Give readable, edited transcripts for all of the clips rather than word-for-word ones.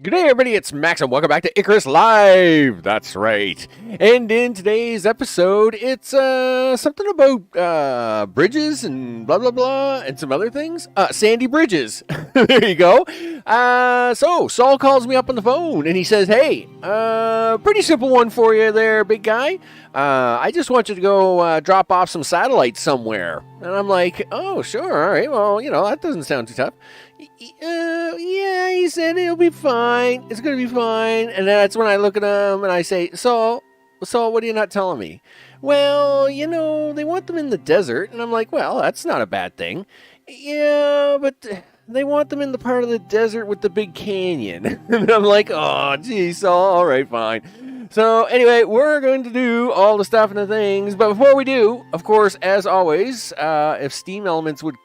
Good day, everybody. It's Max, and welcome back to Icarus Live. That's right. And in today's episode, it's something about bridges and blah blah blah, and some other things. Sandy bridges. There you go. So Saul calls me up on the phone, and he says, "Hey, pretty simple one for you, there, big guy. I just want you to go drop off some satellites somewhere." And I'm like, "Oh, sure, all right. Well, that doesn't sound too tough." Yeah, he said it'll be fine. It's going to be fine. And that's when I look at him and I say, So, what are you not telling me? Well, they want them in the desert. And I'm like, well, that's not a bad thing. Yeah, but they want them in the part of the desert with the big canyon. And I'm like, oh, geez, Saul, all right, fine. So anyway, we're going to do all the stuff and the things. But before we do, of course, as always, if Steam Elements would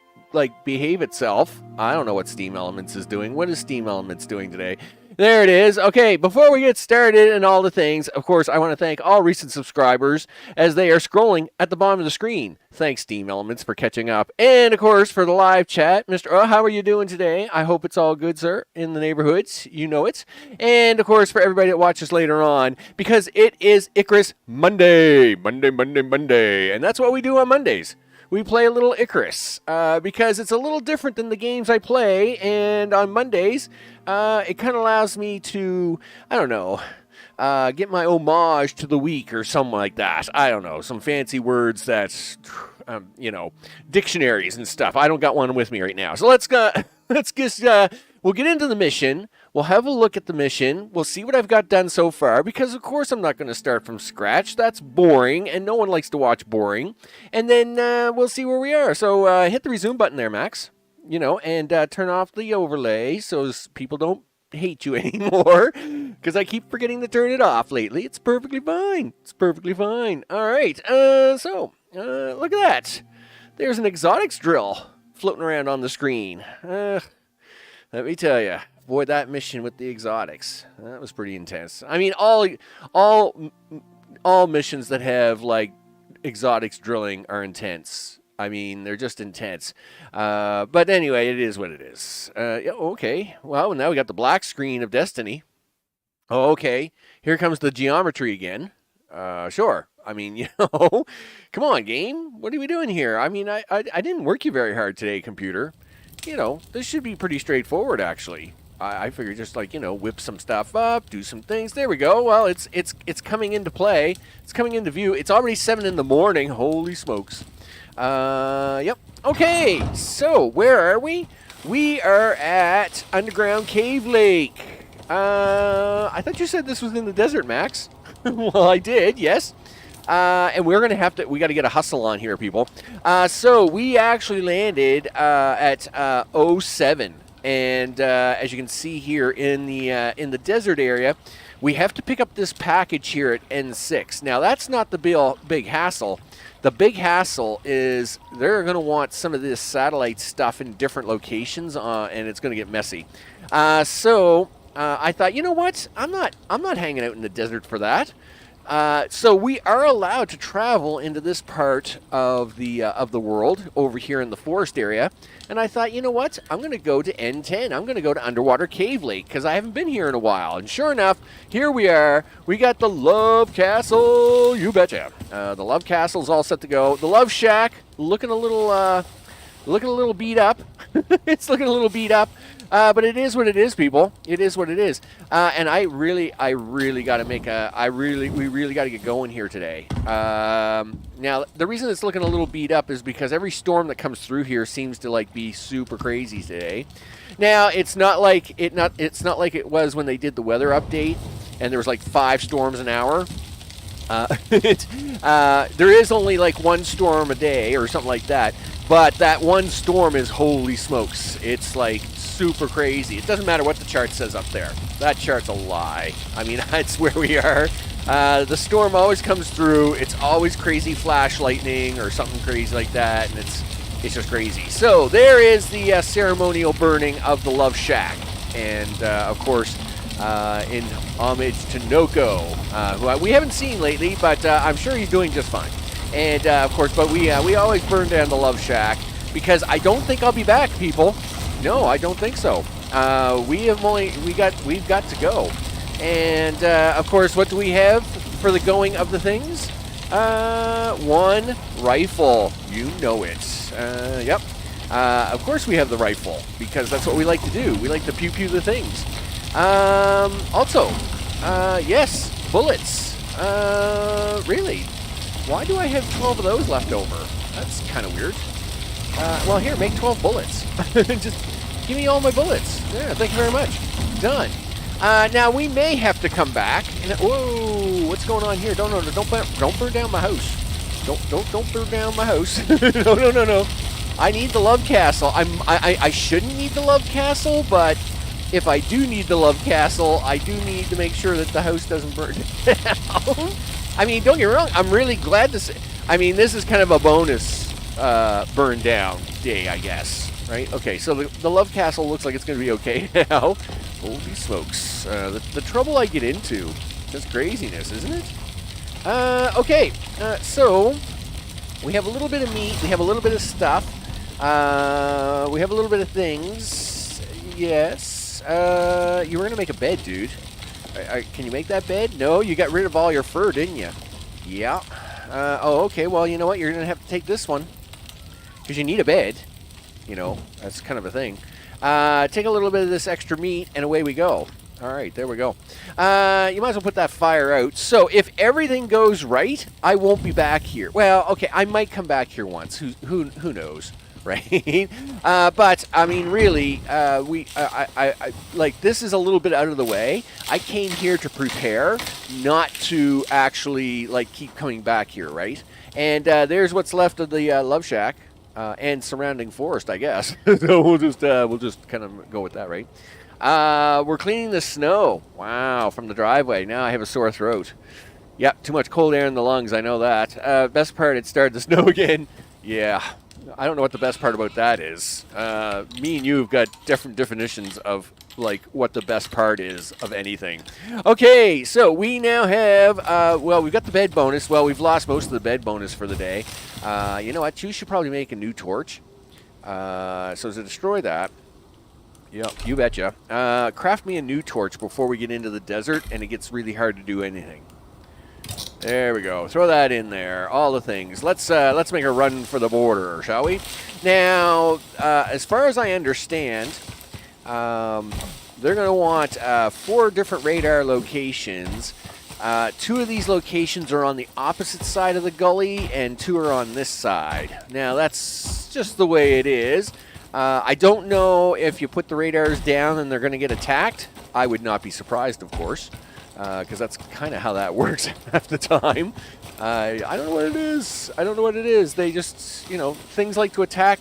behave itself. I don't know what Steam Elements is doing. What is Steam Elements doing today? There it is. Okay, before we get started and all the things, of course, I want to thank all recent subscribers as they are scrolling at the bottom of the screen. Thanks, Steam Elements, for catching up. And, of course, for the live chat, Mr. Oh, how are you doing today? I hope it's all good, sir, in the neighborhoods. You know it. And, of course, for everybody that watches later on, because it is Icarus Monday. Monday. And that's what we do on Mondays. We play a little Icarus because it's a little different than the games I play. And on Mondays, it kind of allows me to, I don't know, get my homage to the week or something like that. I don't know, some fancy words that, dictionaries and stuff. I don't got one with me right now. So let's just, we'll get into the mission. We'll have a look at the mission. We'll see what I've got done so far, because of course I'm not going to start from scratch. That's boring, and no one likes to watch boring. And then we'll see where we are. So hit the resume button there, Max. And turn off the overlay so people don't hate you anymore, because I keep forgetting to turn it off lately. It's perfectly fine. All right. So look at that. There's an exotics drill floating around on the screen. Let me tell you. Boy, that mission with the exotics, that was pretty intense. I mean, all missions that have, exotics drilling are intense. I mean, they're just intense. But anyway, it is what it is. Yeah, okay. Well, now we got the black screen of Destiny. Oh, okay. Here comes the geometry again. Sure. I mean, come on, game. What are we doing here? I mean, I didn't work you very hard today, computer. This should be pretty straightforward, actually. I figured just whip some stuff up, do some things. There we go. Well, it's coming into play. It's coming into view. It's already 7 in the morning. Holy smokes. Yep. Okay. So where are we? We are at Underground Cave Lake. I thought you said this was in the desert, Max. Well, I did. Yes. And we got to get a hustle on here, people. So we actually landed at 07. And as you can see here in the desert area, we have to pick up this package here at N6. Now, that's not the big hassle. The big hassle is they're going to want some of this satellite stuff in different locations, and it's going to get messy. So I thought, you know what? I'm not hanging out in the desert for that. So we are allowed to travel into this part of the world over here in the forest area. And I thought, you know what? I'm going to go to N10. I'm going to go to Underwater Cave Lake because I haven't been here in a while. And sure enough, here we are. We got the Love Castle. You betcha. The Love Castle is all set to go. The Love Shack looking a little beat up. It's looking a little beat up. But it is what it is, people. It is what it is. And I really got to we really got to get going here today. Now, the reason it's looking a little beat up is because every storm that comes through here seems to be super crazy today. Now, it's not like it was when they did the weather update and there was 5 storms an hour. There is only one storm a day or something like that. But that one storm is, holy smokes, it's super crazy. It doesn't matter what the chart says up there. That chart's a lie. I mean, that's where we are. The storm always comes through. It's always crazy flash lightning or something crazy like that, and it's just crazy. So there is the ceremonial burning of the Love Shack. And, of course, in homage to Noko, who we haven't seen lately, but I'm sure he's doing just fine. And, of course, but we always burn down the Love Shack because I don't think I'll be back, people. No, I don't think so. we've got to go. And of course, what do we have for the going of the things? One rifle. You know it. Yep. Of course we have the rifle, because that's what we like to do. We like to pew-pew the things. Also, yes, bullets. Really? Why do I have 12 of those left over? That's kind of weird. Well, here, make 12 bullets. Just give me all my bullets. Yeah, thank you very much. Done. Now, we may have to come back. And, whoa, what's going on here? Don't burn down my house. Don't burn down my house. No. I need the love castle. I shouldn't need the love castle, but if I do need the love castle, I do need to make sure that the house doesn't burn down. I mean, don't get me wrong. I'm really glad to say. I mean, this is kind of a bonus burn down day, I guess. Right? Okay, so the love castle looks like it's going to be okay now. Holy smokes. The trouble I get into. Just craziness, isn't it? Okay, so we have a little bit of meat. We have a little bit of stuff. We have a little bit of things. Yes. You were going to make a bed, dude. Can you make that bed? No, you got rid of all your fur, didn't you? Yeah. Oh, okay. Well, you know what? You're going to have to take this one. Because you need a bed. You know, that's kind of a thing. Take a little bit of this extra meat, and away we go. All right, there we go. You might as well put that fire out. So if everything goes right, I won't be back here. Well, okay, I might come back here once. Who knows, right? But I mean, really, like this is a little bit out of the way. I came here to prepare, not to actually like keep coming back here, right? And there's what's left of the love shack. And surrounding forest, I guess. So we'll just kind of go with that, right? We're cleaning the snow. Wow, from the driveway. Now I have a sore throat. Yep, too much cold air in the lungs. I know that. Best part, it started to snow again. Yeah, I don't know what the best part about that is. Me and you have got different definitions of like what the best part is of anything. Okay, so we now have, well, we've got the bed bonus. Well, we've lost most of the bed bonus for the day. You know what? You should probably make a new torch. So to destroy that, yep, you betcha. Craft me a new torch before we get into the desert, and it gets really hard to do anything. There we go. Throw that in there. All the things. Let's make a run for the border, shall we? Now, as far as I understand, they're going to want 4 different radar locations. 2 of these locations are on the opposite side of the gully, and 2 are on this side. Now, that's just the way it is. I don't know if you put the radars down and they're going to get attacked. I would not be surprised, of course, because that's kind of how that works half the time. I don't know what it is. I don't know what it is. They just, you know, things like to attack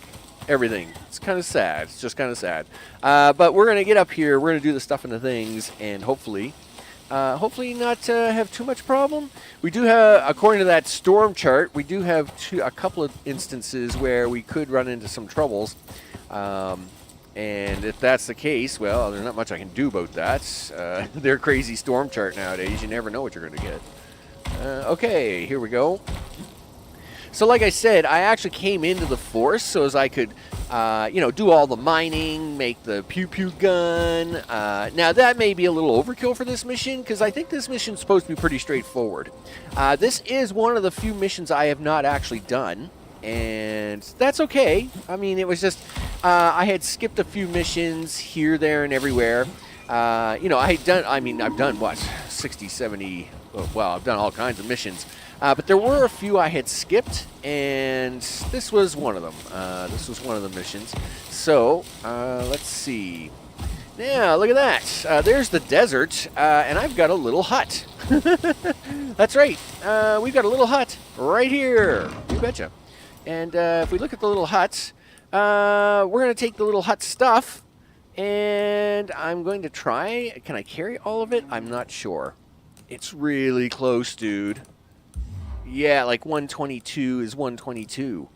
everything. It's kind of sad. It's just kind of sad. But we're going to get up here. We're going to do the stuff in the things, and hopefully not have too much problem. We do have, according to that storm chart, we do have a couple of instances where we could run into some troubles. And if that's the case, well, there's not much I can do about that. Their crazy storm chart nowadays, you never know what you're going to get. Okay, here we go. So like I said, I actually came into the forest so as I could, you know, do all the mining, make the pew-pew gun. Now, that may be a little overkill for this mission, because I think this mission's supposed to be pretty straightforward. This is one of the few missions I have not actually done, and that's okay. I mean, it was just, I had skipped a few missions here, there, and everywhere. You know, I've done, what, 60, 70, well, I've done all kinds of missions. But there were a few I had skipped, and this was one of them. This was one of the missions. So, let's see. Yeah, look at that. There's the desert, and I've got a little hut. That's right. We've got a little hut right here. You betcha. And if we look at the little hut, we're going to take the little hut stuff, and I'm going to try. Can I carry all of it? I'm not sure. It's really close, dude. Yeah, like 122 is 122.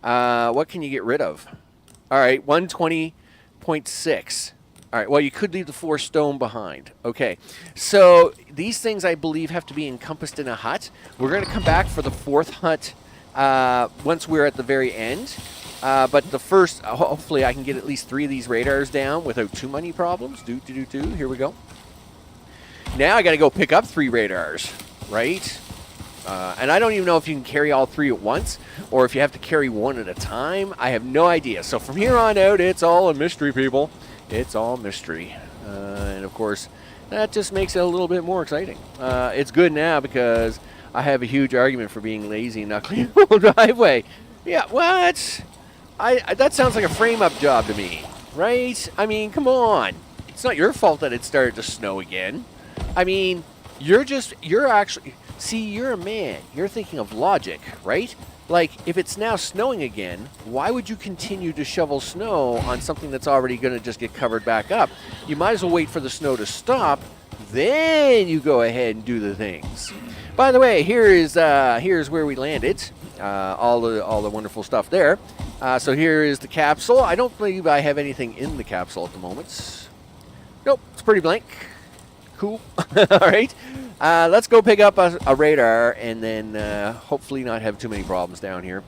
What can you get rid of? All right, 120.6. All right, well, you could leave the 4 stone behind. Okay, so these things, I believe, have to be encompassed in a hut. We're going to come back for the 4th hut once we're at the very end. But the first, hopefully I can get at least 3 of these radars down without too many problems. Here we go. Now I got to go pick up 3 radars, right? And I don't even know if you can carry all 3 at once or if you have to carry 1 at a time. I have no idea. So from here on out, it's all a mystery, people. It's all mystery. And of course, that just makes it a little bit more exciting. It's good now because I have a huge argument for being lazy and not cleaning the whole driveway. Yeah, what? That sounds like a frame-up job to me, right? I mean, come on. It's not your fault that it started to snow again. I mean, you're actually, see, you're a man. You're thinking of logic, right? Like, if it's now snowing again, why would you continue to shovel snow on something that's already going to just get covered back up? You might as well wait for the snow to stop, then you go ahead and do the things. By the way, here's where we landed. All the wonderful stuff there. So here is the capsule. I don't believe I have anything in the capsule at the moment. Nope, it's pretty blank. Cool. All right. Let's go pick up a radar and then hopefully not have too many problems down here.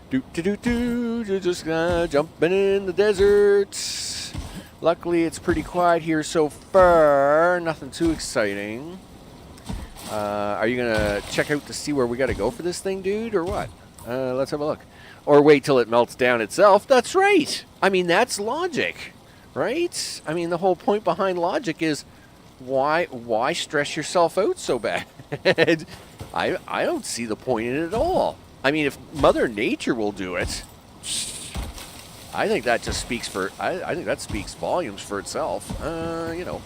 Just jumping in the desert. Luckily, it's pretty quiet here so far. Nothing too exciting. Are you going to check out to see where we got to go for this thing, dude, or what? Let's have a look. Or wait till it melts down itself. That's right. I mean, that's logic, right? I mean, the whole point behind logic is why stress yourself out so bad? I don't see the point in it at all. I mean, if Mother Nature will do it, I think that just speaks for, I think that speaks volumes for itself. You know.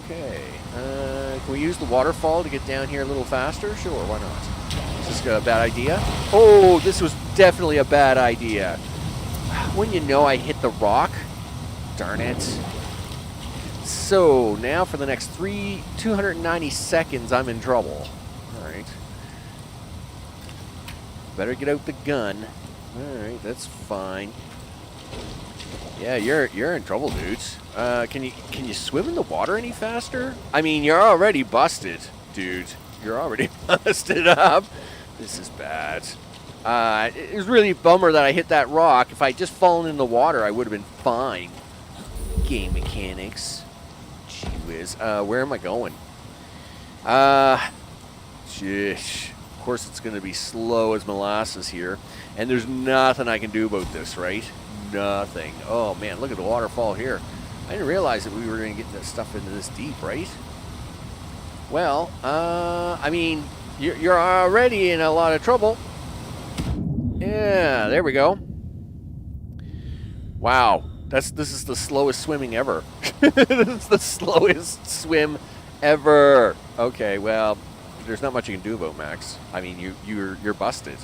Okay. Can we use the waterfall to get down here a little faster? Sure, why not? Is this a bad idea? Oh, this was definitely a bad idea. When you know I hit the rock, darn it. So now for the next 290 seconds, I'm in trouble. All right. Better get out the gun. All right, that's fine. Yeah, you're in trouble, dudes. Can you swim in the water any faster? I mean, you're already busted, dude. You're already busted up. This is bad. It was really a bummer that I hit that rock. If I just fallen in the water, I would have been fine. Game mechanics. Gee whiz. Where am I going? Sheesh. Of course, it's going to be slow as molasses here. And there's nothing I can do about this, right? Nothing. Oh, man, look at the waterfall here. I didn't realize that we were going to get that stuff into this deep, right? Well, I mean, you're already in a lot of trouble. Yeah, there we go. Wow, this is the slowest swimming ever. This is the slowest swim ever. Okay, well, there's not much you can do about Max. I mean, you're busted.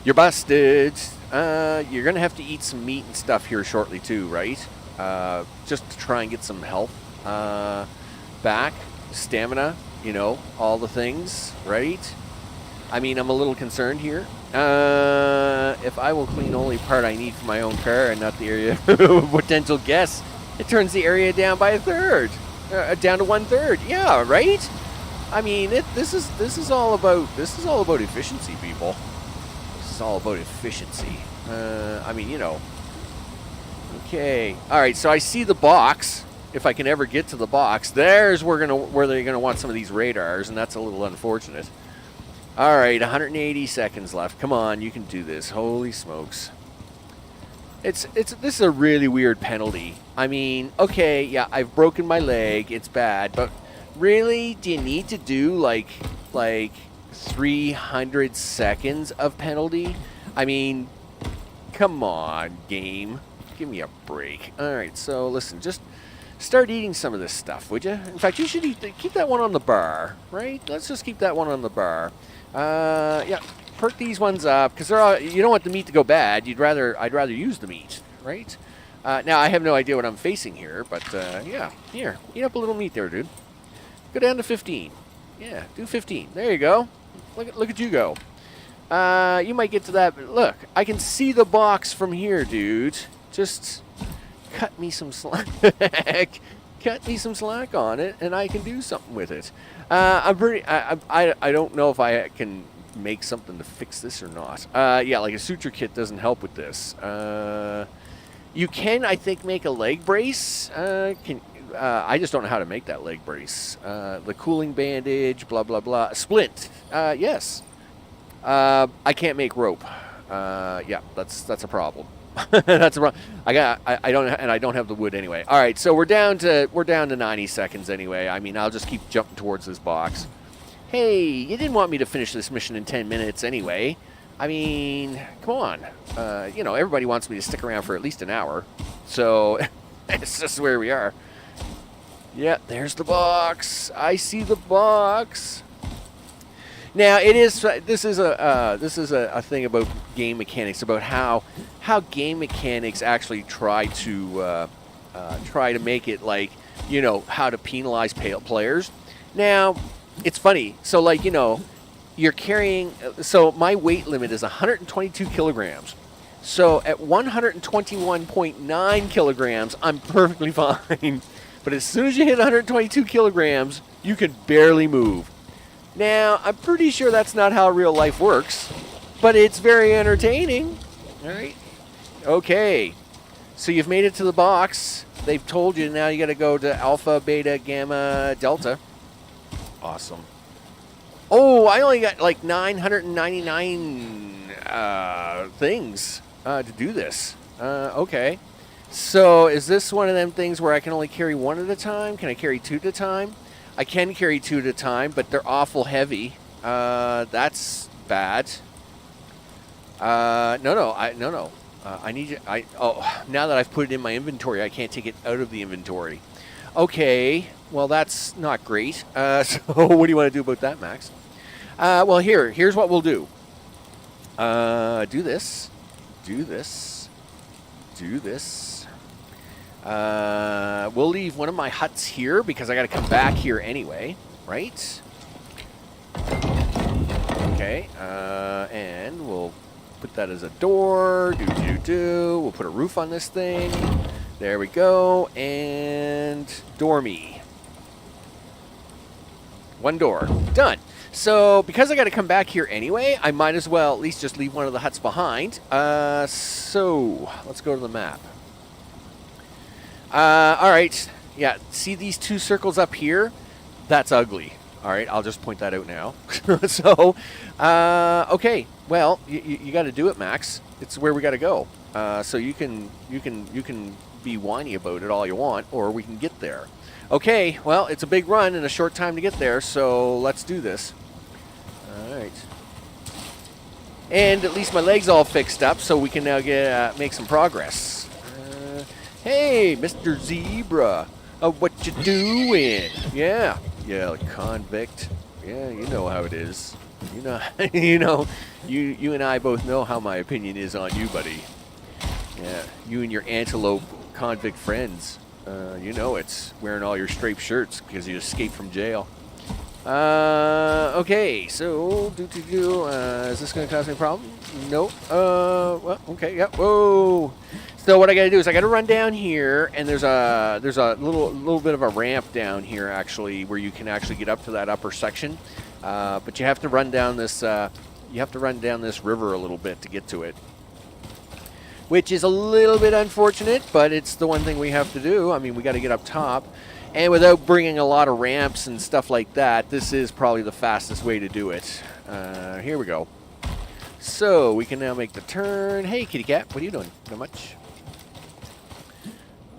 You're busted. You're gonna have to eat some meat and stuff here shortly too, right? Just to try and get some health back, stamina, you know, all the things, right? I mean, I'm a little concerned here. If I will clean only part I need for my own car and not the area of potential guests, it turns the area down by a third, down to 1/3. Yeah, right. I mean, this is all about efficiency, people. This is all about efficiency. I mean, you know. Okay. All right. So I see the box. If I can ever get to the box, there's where they're gonna want some of these radars, and that's a little unfortunate. All right, 180 seconds left. Come on, you can do this. Holy smokes. This is a really weird penalty. I mean, okay, yeah, I've broken my leg. It's bad, but really, do you need to do like 300 seconds of penalty? I mean, come on, game. Give me a break. All right, so listen, just start eating some of this stuff, would you? In fact, you should keep that one on the bar, right? Let's just keep that one on the bar. Yeah, perk these ones up because you don't want the meat to go bad. I'd rather use the meat, right? Now I have no idea what I'm facing here, but yeah, here, eat up a little meat there, dude. Go down to 15. Yeah, do 15. There you go. Look at you go. You might get to that. But look, I can see the box from here, dude. Just cut me some slack. Cut me some slack on it, and I can do something with it. I don't know if I can make something to fix this or not. Yeah, like a suture kit doesn't help with this. You can, I think, make a leg brace. I just don't know how to make that leg brace. The cooling bandage, blah, blah, blah. Splint, yes. I can't make rope. Yeah, that's a problem. That's a problem. I don't have the wood anyway. All right, so we're down to 90 seconds anyway. I mean, I'll just keep jumping towards this box. Hey, you didn't want me to finish this mission in 10 minutes anyway. I mean, come on. You know, everybody wants me to stick around for at least an hour. So it's just where we are. Yeah, there's the box. I see the box. Now it is. This is a thing about game mechanics, about how game mechanics actually try to make it like, you know, how to penalize players. Now it's funny. So like, you know, you're carrying. So my weight limit is 122 kilograms. So at 121.9 kilograms, I'm perfectly fine. But as soon as you hit 122 kilograms, you can barely move. Now, I'm pretty sure that's not how real life works, but it's very entertaining. All right. Okay. So you've made it to the box. They've told you now you got to go to Alpha, Beta, Gamma, Delta. Awesome. Oh, I only got like 999 things to do this. Okay. So is this one of them things where I can only carry one at a time? Can I carry two at a time? I can carry two at a time, but they're awful heavy. That's bad. No. I need you. Now that I've put it in my inventory, I can't take it out of the inventory. Okay. Well, that's not great. So what do you want to do about that, Max? Well, here's what we'll do. Do this. Do this. Do this. We'll leave one of my huts here because I got to come back here anyway, right? Okay, and we'll put that as a door. We'll put a roof on this thing. There we go, and dormy. One door, done. So because I got to come back here anyway, I might as well at least just leave one of the huts behind. So let's go to the map. All right. Yeah, see these two circles up here? That's ugly. All right, I'll just point that out now. So, okay. Well, you got to do it, Max. It's where we got to go. So you can be whiny about it all you want, or we can get there. Okay. Well, it's a big run and a short time to get there, so let's do this. All right. And at least my leg's all fixed up, so we can now make some progress. Hey, Mr. Zebra, what you doing? Yeah, convict. Yeah, you know how it is. You know, you and I both know how my opinion is on you, buddy. Yeah, you and your antelope convict friends. You know it's wearing all your striped shirts because you escaped from jail. Okay, so is this going to cause any problem? Nope. Well, okay, yeah. Whoa. So what I got to do is I got to run down here, and there's a little bit of a ramp down here actually where you can actually get up to that upper section. But you have to run down this river a little bit to get to it, which is a little bit unfortunate, but it's the one thing we have to do. I mean, we got to get up top, and without bringing a lot of ramps and stuff like that, this is probably the fastest way to do it. Here we go. So we can now make the turn. Hey, kitty cat, what are you doing? Not much.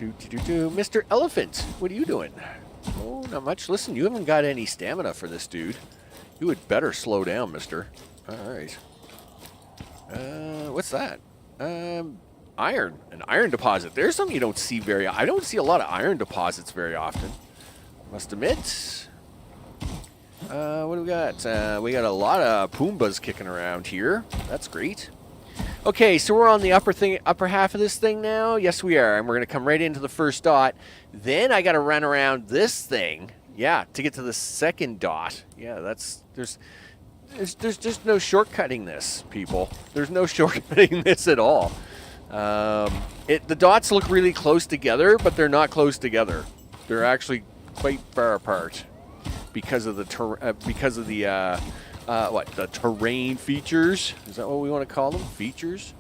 Mr. Elephant, what are you doing? Oh, not much. Listen, you haven't got any stamina for this dude. You would better slow down, mister. All right. What's that? Iron. An iron deposit. There's something you don't see I don't see a lot of iron deposits very often. Must admit. What do we got? We got a lot of Poombas kicking around here. That's great. Okay, so we're on the upper half of this thing now. Yes, we are, and we're gonna come right into the first dot. Then I got to run around this thing, yeah, to get to the second dot. Yeah, there's just no shortcutting this, people. There's no shortcutting this at all. The dots look really close together, but they're not close together. They're actually quite far apart because of the what, the terrain features? Is that what we want to call them? Features?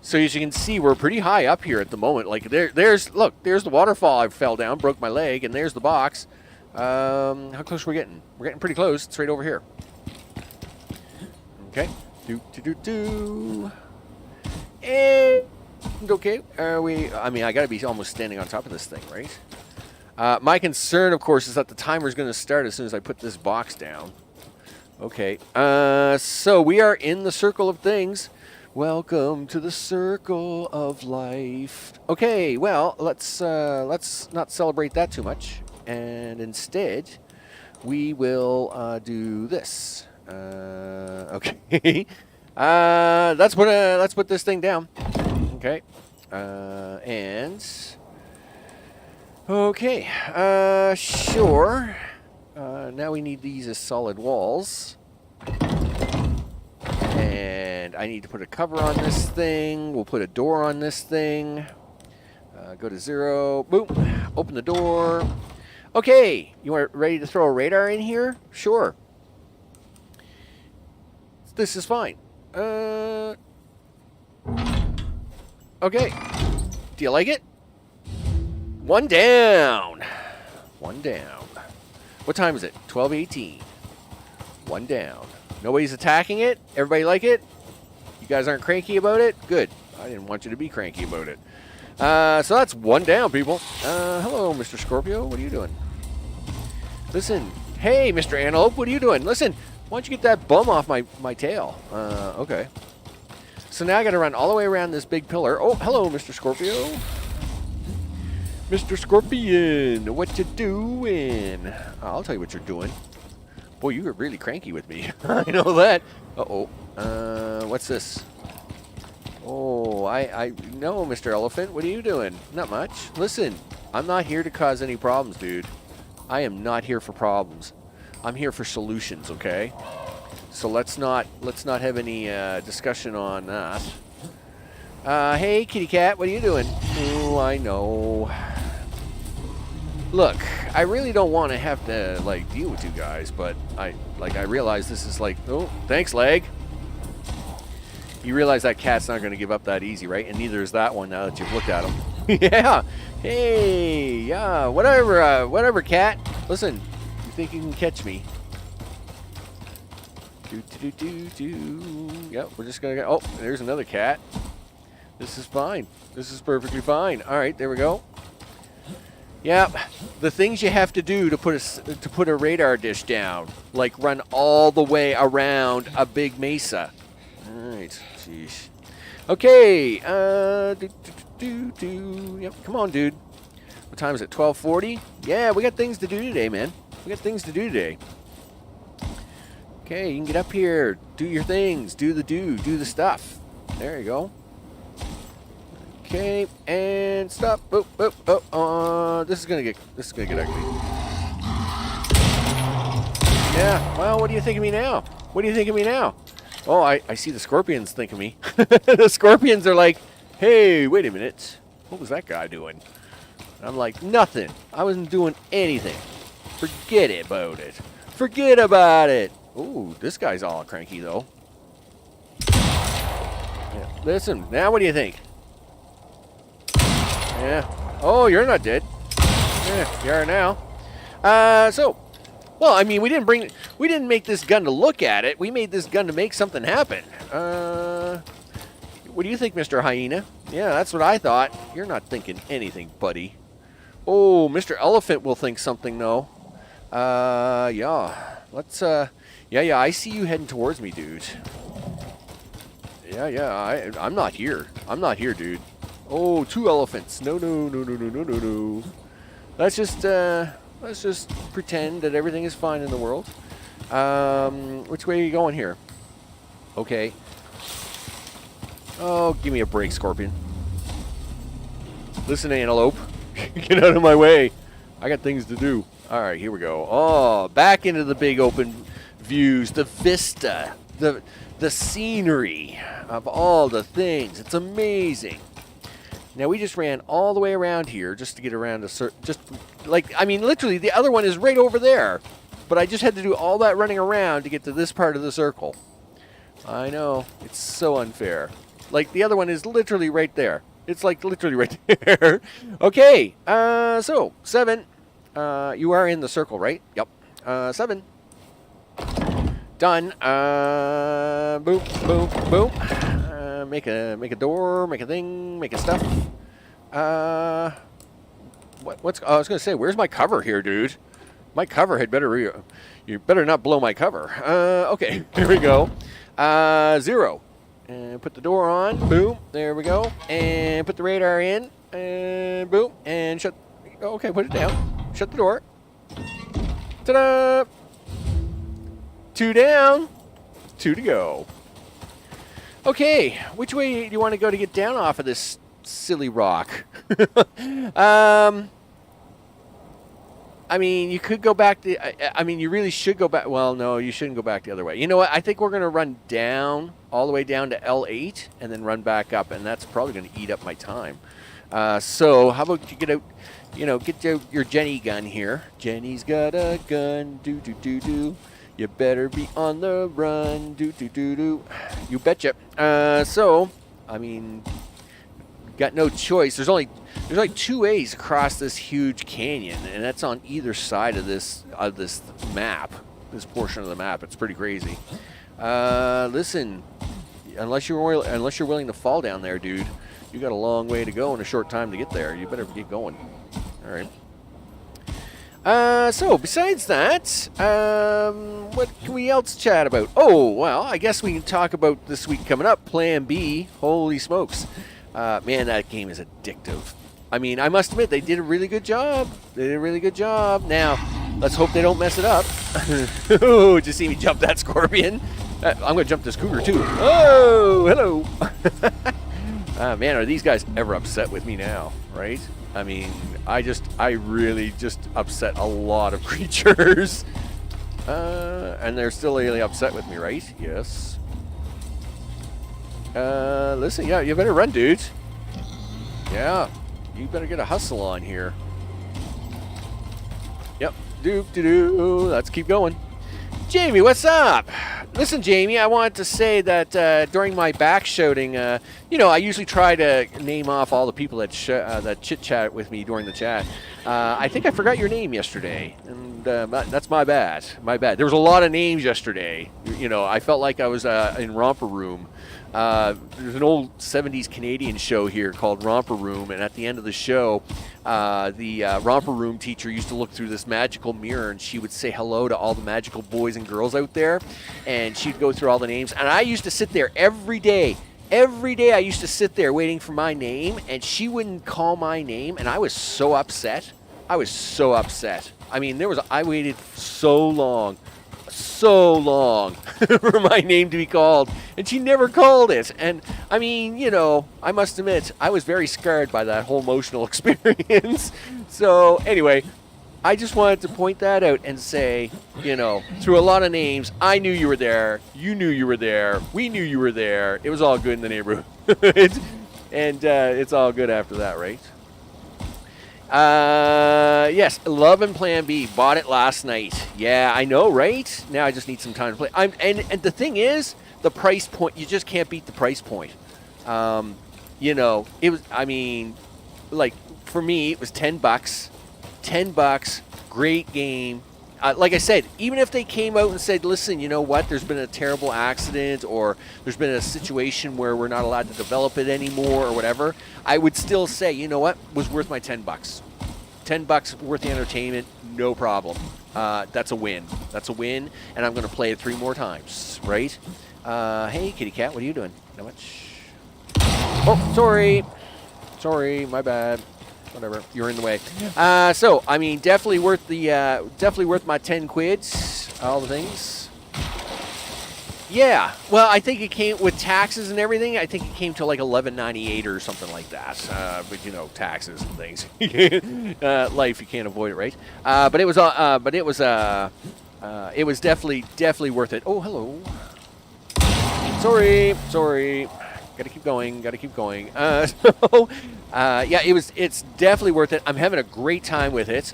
So as you can see, we're pretty high up here at the moment. Like there's the waterfall. I fell down, broke my leg, and there's the box. How close are we getting? We're getting pretty close. It's right over here. Okay. And okay. I mean, I gotta be almost standing on top of this thing, right? My concern, of course, is that the timer is going to start as soon as I put this box down. Okay. So we are in the circle of things. Welcome to the circle of life. Okay, well, let's not celebrate that too much, and instead, we will do this. Okay, let's put this thing down. Okay, and okay, sure. Now we need these as solid walls. And I need to put a cover on this thing. We'll put a door on this thing. Go to 0. Boom. Open the door. Okay. You are ready to throw a radar in here? Sure. This is fine. Okay. Do you like it? One down. One down. What time is it? 12:18. One down. Nobody's attacking it? Everybody like it? You guys aren't cranky about it? Good. I didn't want you to be cranky about it. So that's one down, people. Hello, Mr. Scorpio. What are you doing? Listen. Hey, Mr. Antelope. What are you doing? Listen. Why don't you get that bum off my tail? Okay. So now I got to run all the way around this big pillar. Oh, hello, Mr. Scorpio. Mr. Scorpion. What you doing? I'll tell you what you're doing. Boy, you were really cranky with me. I know that. Uh-oh. What's this? Oh, I no, Mr. Elephant. What are you doing? Not much. Listen, I'm not here to cause any problems, dude. I am not here for problems. I'm here for solutions, okay? So let's not have any discussion on that. Hey, kitty cat, what are you doing? Oh, I know. Look, I really don't want to have to like deal with you guys, but I realize this is like, oh, thanks, leg. You realize that cat's not going to give up that easy, right? And neither is that one now that you've looked at him. Yeah. Hey, yeah, whatever, cat. Listen, you think you can catch me? Yep, we're just gonna go. Oh, there's another cat. This is fine. This is perfectly fine. All right, there we go. Yep, the things you have to do to put a radar dish down, like run all the way around a big mesa. All right, jeez. Okay, Yep, come on, dude. What time is it? 12:40. Yeah, we got things to do today, man. We got things to do today. Okay, you can get up here, do your things, do the stuff. There you go. Okay, and stop. This is gonna get ugly. Yeah. Well, what do you think of me now? What do you think of me now? Oh, I see the scorpions think of me. The scorpions are like, hey, wait a minute. What was that guy doing? And I'm like, nothing. I wasn't doing anything. Forget about it. Forget about it. Ooh, this guy's all cranky though. Yeah. Listen, now what do you think? Yeah. Oh, you're not dead. Yeah, you are now. Well, I mean, we didn't make this gun to look at it. We made this gun to make something happen. What do you think, Mr. Hyena? Yeah, that's what I thought. You're not thinking anything, buddy. Oh, Mr. Elephant will think something, though. Yeah. Let's, yeah, I see you heading towards me, dude. Yeah, I'm not here. I'm not here, dude. Oh, 2 elephants. No. Let's just pretend that everything is fine in the world. Which way are you going here? Okay. Oh, give me a break, Scorpion. Listen, Antelope. Get out of my way. I got things to do. All right, here we go. Oh, back into the big open views, the vista, the scenery of all the things. It's amazing. Now, we just ran all the way around here just to get around a certain, just like, I mean, literally, the other one is right over there. but I just had to do all that running around to get to this part of the circle. I know. It's so unfair. Like, the other one is literally right there. It's, like, literally right there. Okay. So, 7. You are in the circle, right? Yep. 7. Done. Boom, boom, boom. Make a door, make a thing, make a stuff. What's? Oh, I was gonna say, where's my cover here, dude? My cover had better. You better not blow my cover. Okay, here we go. 0. And put the door on. Boom. There we go. And put the radar in. And boom. And shut. Okay, put it down. Shut the door. Ta-da! 2 down. 2 to go. Okay, which way do you want to go to get down off of this silly rock? I mean, you could go back I mean, you really should go back. Well, no, you shouldn't go back the other way. You know what? I think we're going to run down, all the way down to L8, and then run back up, and that's probably going to eat up my time. So how about you get out, get your Jenny gun here. Jenny's got a gun, do-do-do-do. You better be on the run, do-do-do-do. You betcha. So, I mean, got no choice. There's like 2 ways across this huge canyon, and that's on either side of this map, this portion of the map. It's pretty crazy. Listen, unless you're willing to fall down there, dude, you got a long way to go in a short time to get there. You better get going. All right. So besides that, what can we else chat about? Oh, well, I guess we can talk about this week coming up, Plan B. Holy smokes. Man, that game is addictive. I mean, I must admit, they did a really good job. Now, let's hope they don't mess it up. Oh, just see me jump that scorpion. I'm going to jump this cougar, too. Oh, hello. Man, are these guys ever upset with me now, right? I mean, I really just upset a lot of creatures. And they're still really upset with me, right? Yes. Listen, yeah, you better run, dudes. Yeah, you better get a hustle on here. Yep. Doop-de-doo. Let's keep going. Jamie, what's up? Listen, Jamie, I wanted to say that during my back shouting, I usually try to name off all the people that chit-chat with me during the chat. I think I forgot your name yesterday, and that's my bad. There was a lot of names yesterday. I felt like I was in Romper Room. There's an old 70s Canadian show here called Romper Room, and at the end of the show, the Romper Room teacher used to look through this magical mirror, and she would say hello to all the magical boys and girls out there, and she'd go through all the names, and I used to sit there every day. Every day I used to sit there waiting for my name, and she wouldn't call my name, and I was so upset. I mean, I waited so long for my name to be called, and she never called it. And I mean, I must admit, I was very scarred by that whole emotional experience. So anyway, I just wanted to point that out and say, through a lot of names, I knew you were there, you knew you were there, we knew you were there. It was all good in the neighborhood. And it's all good after that, right? Yes, Love and Plan B. Bought it last night. Yeah, I know, right? Now I just need some time to play. And the thing is, the price point, you just can't beat the price point. It was, I mean, like, for me, it was $10. $10, great game. Like I said, even if they came out and said, listen, you know what, there's been a terrible accident, or there's been a situation where we're not allowed to develop it anymore, or whatever, I would still say, you know what, was worth my $10. $10 worth the entertainment, no problem. That's a win. And I'm going to play it 3 more times, right? Hey, kitty cat, what are you doing? Not much. Oh, sorry, my bad. Whatever, you're in the way. So, I mean, definitely worth my 10 quids, all the things. Yeah, well, I think it came with taxes and everything. I think it came to like $11.98 or something like that. But taxes and things. Life, you can't avoid it, right? But it was definitely worth it. Oh, hello. Sorry. Gotta keep going. Gotta keep going. Yeah, it's definitely worth it. I'm having a great time with it.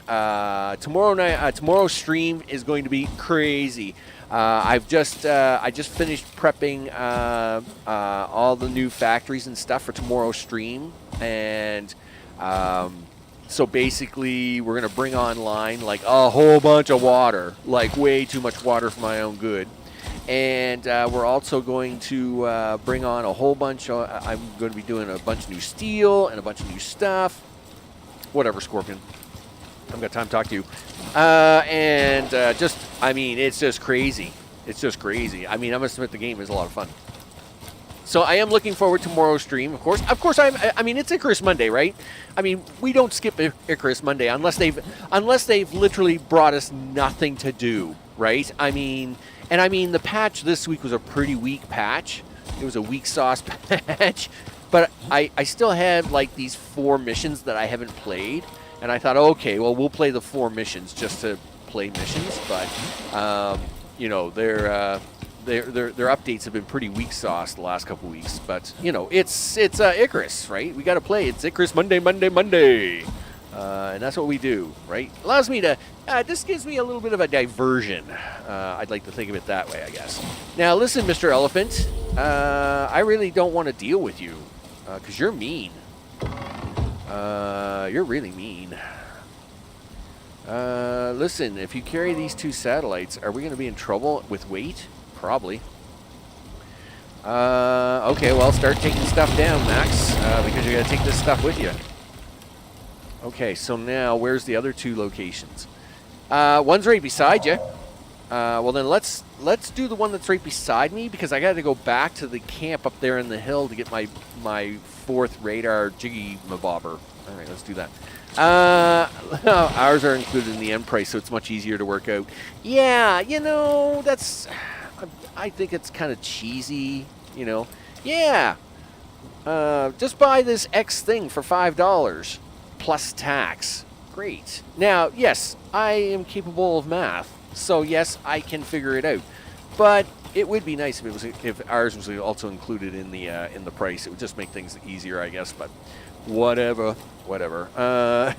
Tomorrow's stream is going to be crazy. I just finished prepping all the new factories and stuff for tomorrow's stream, and so basically we're gonna bring online like a whole bunch of water, like way too much water for my own good. And we're also going to bring on a whole bunch of, I'm going to be doing a bunch of new steel and a bunch of new stuff. Whatever, Scorpion. I haven't got time to talk to you. I mean, it's just crazy. It's just crazy. I mean, I must admit the game is a lot of fun. So I am looking forward to tomorrow's stream, of course. Of course, I mean, it's Icarus Monday, right? I mean, we don't skip Icarus Monday unless they've literally brought us nothing to do, right? I mean... And I mean, the patch this week was a pretty weak patch. It was a weak sauce patch. But I still had like these 4 missions that I haven't played. And I thought, okay, well, we'll play the 4 missions just to play missions. But, you know, their updates have been pretty weak sauce the last couple weeks. But, you know, it's Icarus, right? We got to play. It's Icarus Monday. And that's what we do, right? Allows me to, this gives me a little bit of a diversion. I'd like to think of it that way, I guess. Now, listen, Mr. Elephant, I really don't want to deal with you, because you're mean. You're really mean. Listen, if you carry these 2 satellites, are we going to be in trouble with weight? Probably. Okay, well, start taking stuff down, Max, because you're going to take this stuff with you. Okay, so now where's the other 2 locations? One's right beside you. Well, then let's do the one that's right beside me, because I got to go back to the camp up there in the hill to get my 4th radar jiggy mabobber. All right, let's do that. Ours are included in the end price, so it's much easier to work out. Yeah, you know, that's... I think it's kind of cheesy, you know. Yeah, just buy this X thing for $5. Plus tax. Great. Now, yes, I am capable of math, so yes, I can figure it out. But it would be nice if ours was also included in the price. It would just make things easier, I guess. But whatever.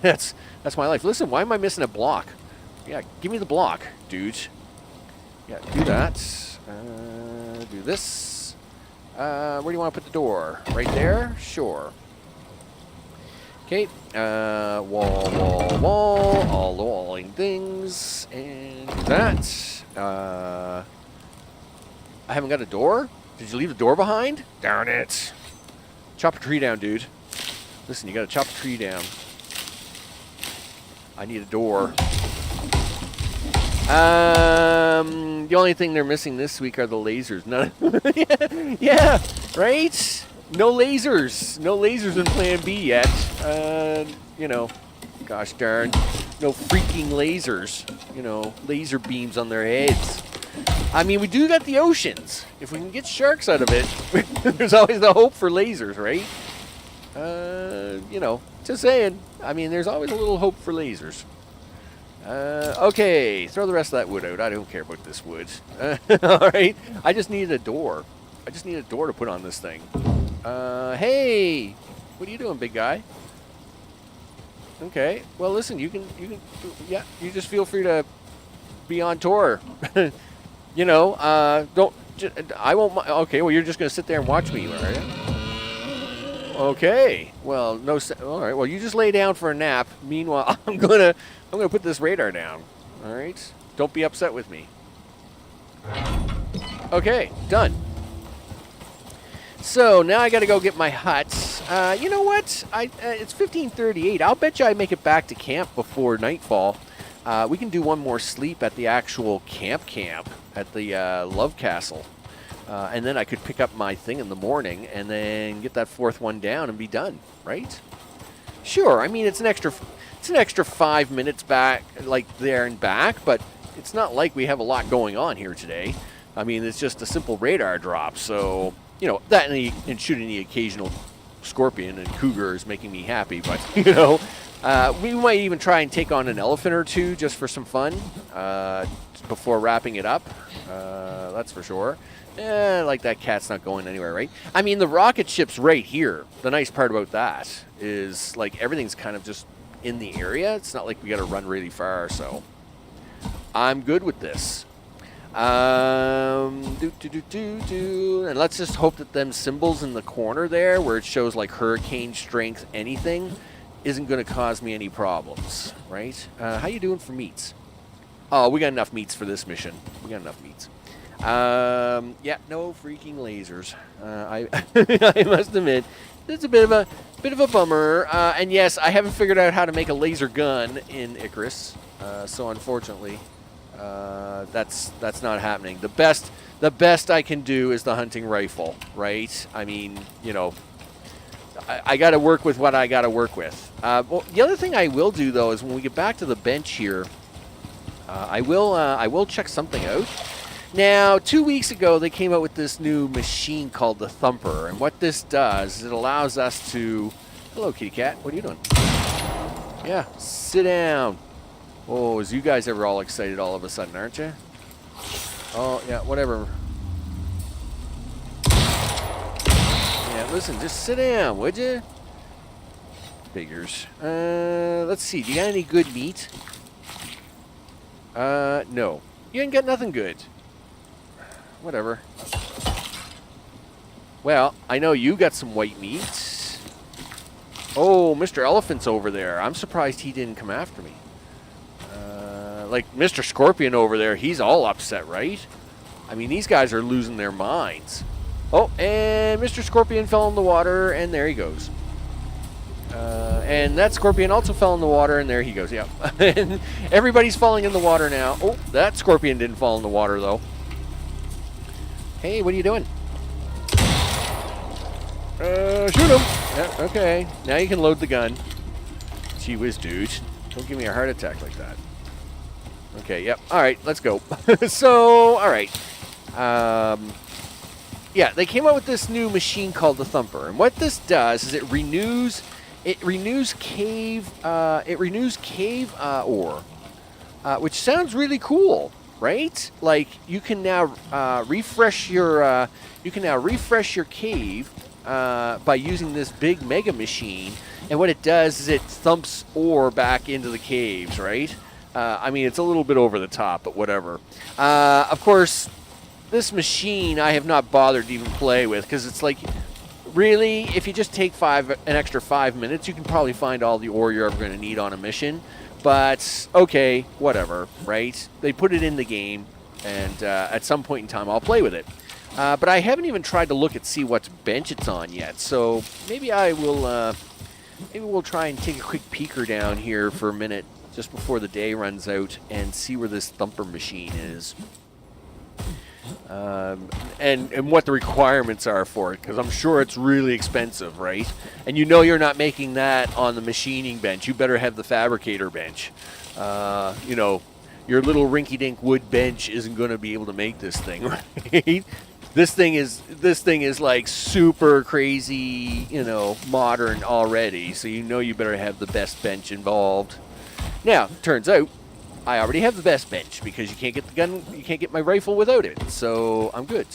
That's my life. Listen, why am I missing a block? Yeah, give me the block, dude. Yeah, do that. Do this. Where do you want to put the door? Right there? Sure. Okay, wall, all the walling things, and that. I haven't got a door? Did you leave the door behind? Darn it. Chop a tree down, dude. Listen, you gotta chop a tree down. I need a door. The only thing they're missing this week are the lasers. None. Yeah, right? No lasers. No lasers in Plan B yet. You know, gosh darn. No freaking lasers. You know, laser beams on their heads. I mean, we do got the oceans. If we can get sharks out of it, there's always the hope for lasers, right? You know, just saying. I mean, there's always a little hope for lasers. Okay, throw the rest of that wood out. I don't care about this wood. All right, I just need a door. I just need a door to put on this thing. Hey, what are you doing, big guy? Okay, well, listen, you can, yeah, you just feel free to be on tour. You know, I won't, okay, well, you're just going to sit there and watch me, are you? Okay, well, no, all right, well, you just lay down for a nap. Meanwhile, I'm gonna put this radar down, all right? Don't be upset with me. Okay, done. So now I got to go get my hut. You know what? It's 15:38. I'll bet you I make it back to camp before nightfall. We can do one more sleep at the actual camp at the Love Castle. And then I could pick up my thing in the morning and then get that 4th one down and be done, right? Sure. I mean, it's an extra 5 minutes back, like there and back, but it's not like we have a lot going on here today. I mean, it's just a simple radar drop, so... You know, that and shooting the occasional scorpion and cougar is making me happy, but, you know, We might even try and take on an elephant or two just for some fun before wrapping it up. That's for sure. Like that cat's not going anywhere, right? I mean, the rocket ship's right here. The nice part about that is, like, everything's kind of just in the area. It's not like we got to run really far, so I'm good with this. And let's just hope that them symbols in the corner there, where it shows like hurricane strength anything, isn't going to cause me any problems, right? How you doing for meats? Oh, we got enough meats for this mission. We got enough meats. Yeah, no freaking lasers. I must admit, it's a bit of a bummer. And yes, I haven't figured out how to make a laser gun in Icarus. So unfortunately, that's not happening. The best I can do is the hunting rifle, right? I mean, you know, I got to work with what I got to work with. Well, the other thing I will do though is when we get back to the bench here, I will check something out. Now, 2 weeks ago, they came out with this new machine called the Thumper, and what this does is it allows us to... Hello, kitty cat. What are you doing? Yeah, sit down. Oh, is you guys ever all excited all of a sudden, aren't you? Oh, yeah, whatever. Yeah, listen, just sit down, would you? Figures. Let's see. Do you got any good meat? No. You ain't got nothing good. Whatever. Well, I know you got some white meat. Oh, Mr. Elephant's over there. I'm surprised he didn't come after me. Like Mr. Scorpion over there, he's all upset, right? I mean, these guys are losing their minds. Oh, and Mr. Scorpion fell in the water, and there he goes. And that Scorpion also fell in the water, and there he goes. Yeah. And everybody's falling in the water now. Oh, that Scorpion didn't fall in the water, though. Hey, what are you doing? Shoot him. Yeah, okay. Now you can load the gun. Gee whiz, dude. Don't give me a heart attack like that. Okay, yep. All right, let's go. So, all right. Yeah, they came out with this new machine called the Thumper, and what this does is it renews cave ore, which sounds really cool, right? Like you can now refresh your cave by using this big mega machine, and what it does is it thumps ore back into the caves, right? I mean, it's a little bit over the top, but whatever. Of course, this machine I have not bothered to even play with because it's like, really, if you just take an extra 5 minutes, you can probably find all the ore you're ever going to need on a mission. But, okay, whatever, right? They put it in the game, and at some point in time, I'll play with it. But I haven't even tried to look and see what bench it's on yet, so maybe I will, maybe we'll try and take a quick peeker down here for a minute just before the day runs out and see where this Thumper machine is. And what the requirements are for it, because I'm sure it's really expensive, right? And you know you're not making that on the machining bench. You better have the fabricator bench. You know, your little rinky-dink wood bench isn't going to be able to make this thing, right? This thing is like super crazy, you know, modern already. So you know you better have the best bench involved. Now, turns out I already have the best bench because you can't get the gun, you can't get my rifle without it. So I'm good.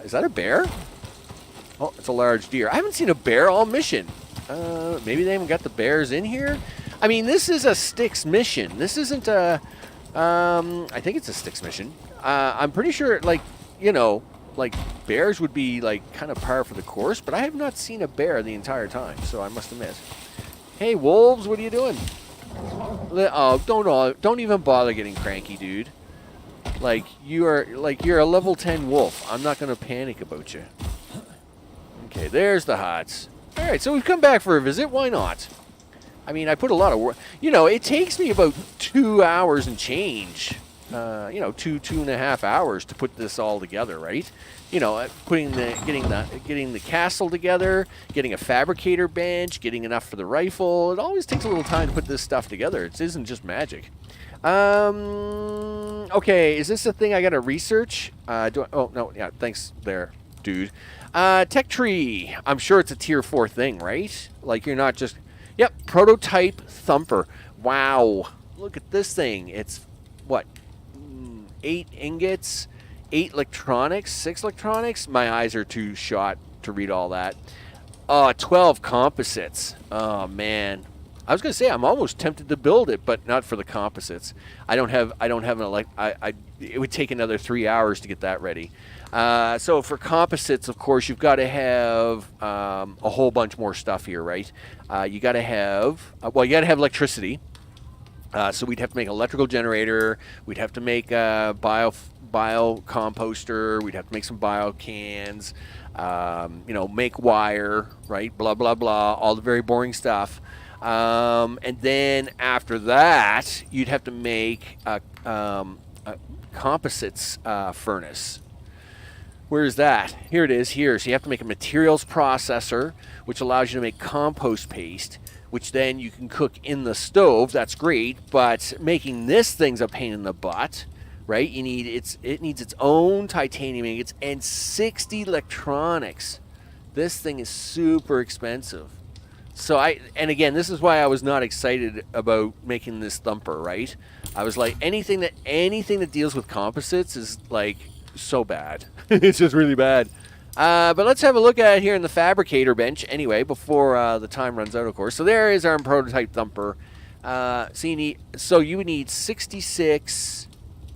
Is that a bear? Oh, it's a large deer. I haven't seen a bear all mission. Maybe they haven't got the bears in here. I mean, this is a Styx mission. This isn't a. I think it's a Styx mission. I'm pretty sure, like, you know, like bears would be like kind of par for the course, but I have not seen a bear the entire time. So I must admit. Hey, wolves, what are you doing? Oh, don't even bother getting cranky, dude. Like you're a level 10 wolf. I'm not gonna panic about you. Okay, there's the hots. All right, so we've come back for a visit. Why not? I mean, I put a lot of work. You know, it takes me about 2 hours and change. You know, two and a half hours to put this all together, right? You know, getting the castle together, getting a fabricator bench, getting enough for the rifle. It always takes a little time to put this stuff together. It isn't just magic. Okay, is this a thing I gotta research? Oh no, yeah, thanks there, dude. Tech tree. I'm sure it's a tier 4 thing, right? Like you're not just Yep, prototype thumper. Wow, look at this thing. It's what, 8 ingots, 8 electronics, 6 electronics. My eyes are too shot to read all that. 12 composites. Oh man, I was gonna say I'm almost tempted to build it, but not for the composites. I don't have an it would take another 3 hours to get that ready. So for composites, of course, you've got to have a whole bunch more stuff here, right? You got to have you got to have electricity. So we'd have to make an electrical generator. We'd have to make a bio composter. We'd have to make some bio cans. Make wire, right? Blah blah blah. All the very boring stuff. And then after that, you'd have to make a composites furnace. Where is that? Here it is, here. So you have to make a materials processor, which allows you to make compost paste, which then you can cook in the stove. That's great, but making this thing's a pain in the butt, right? It needs its own titanium ingots and 60 electronics. This thing is super expensive. So and again, this is why I was not excited about making this thumper, right? I was like, anything that deals with composites is like so bad. It's just really bad. But let's have a look at it here in the fabricator bench anyway, before the time runs out, of course. So there is our prototype thumper. So you would need 66,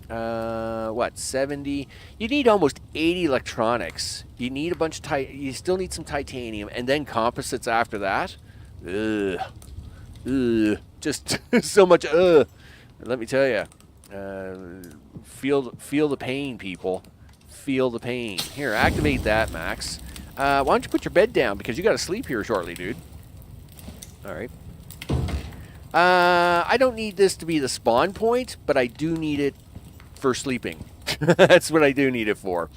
70? You need almost 80 electronics. You need a bunch of you still need some titanium, and then composites after that. Just so much. Let me tell you, feel the pain, people. Feel the pain. Here, activate that, Max. Why don't you put your bed down, because you got to sleep here shortly, dude. All right. I don't need this to be the spawn point, but I do need it for sleeping. That's what I do need it for.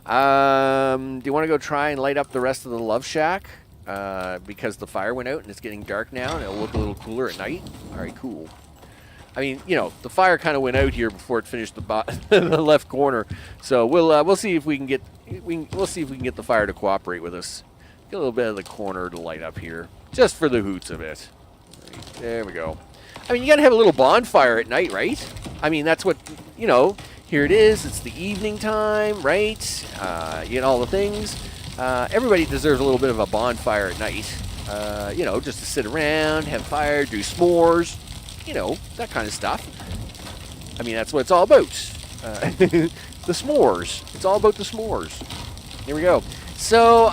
Do you want to go try and light up the rest of the love shack? Because the fire went out and it's getting dark now, and it'll look a little cooler at night. All right, cool. I mean, the fire kind of went out here before it finished the left corner. So we'll see if we can get the fire to cooperate with us. Get a little bit of the corner to light up here, just for the hoots of it. Right, there we go. I mean, you gotta have a little bonfire at night, right? I mean, that's what Here it is. It's the evening time, right? You get all the things. Everybody deserves a little bit of a bonfire at night. Just to sit around, have fire, do s'mores. That kind of stuff. I mean, that's what it's all about. The s'mores. It's all about the s'mores. Here we go. So,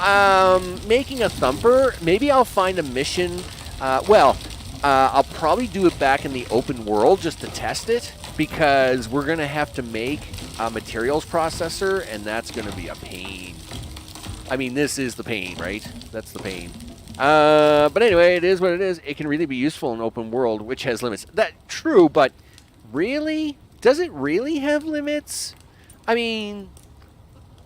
making a thumper, maybe I'll find a mission. I'll probably do it back in the open world just to test it, because we're going to have to make a materials processor, and that's going to be a pain. I mean, this is the pain, right? That's the pain. But anyway, it is what it is. It can really be useful in open world, which has limits. That's true, but really? Does it really have limits? I mean,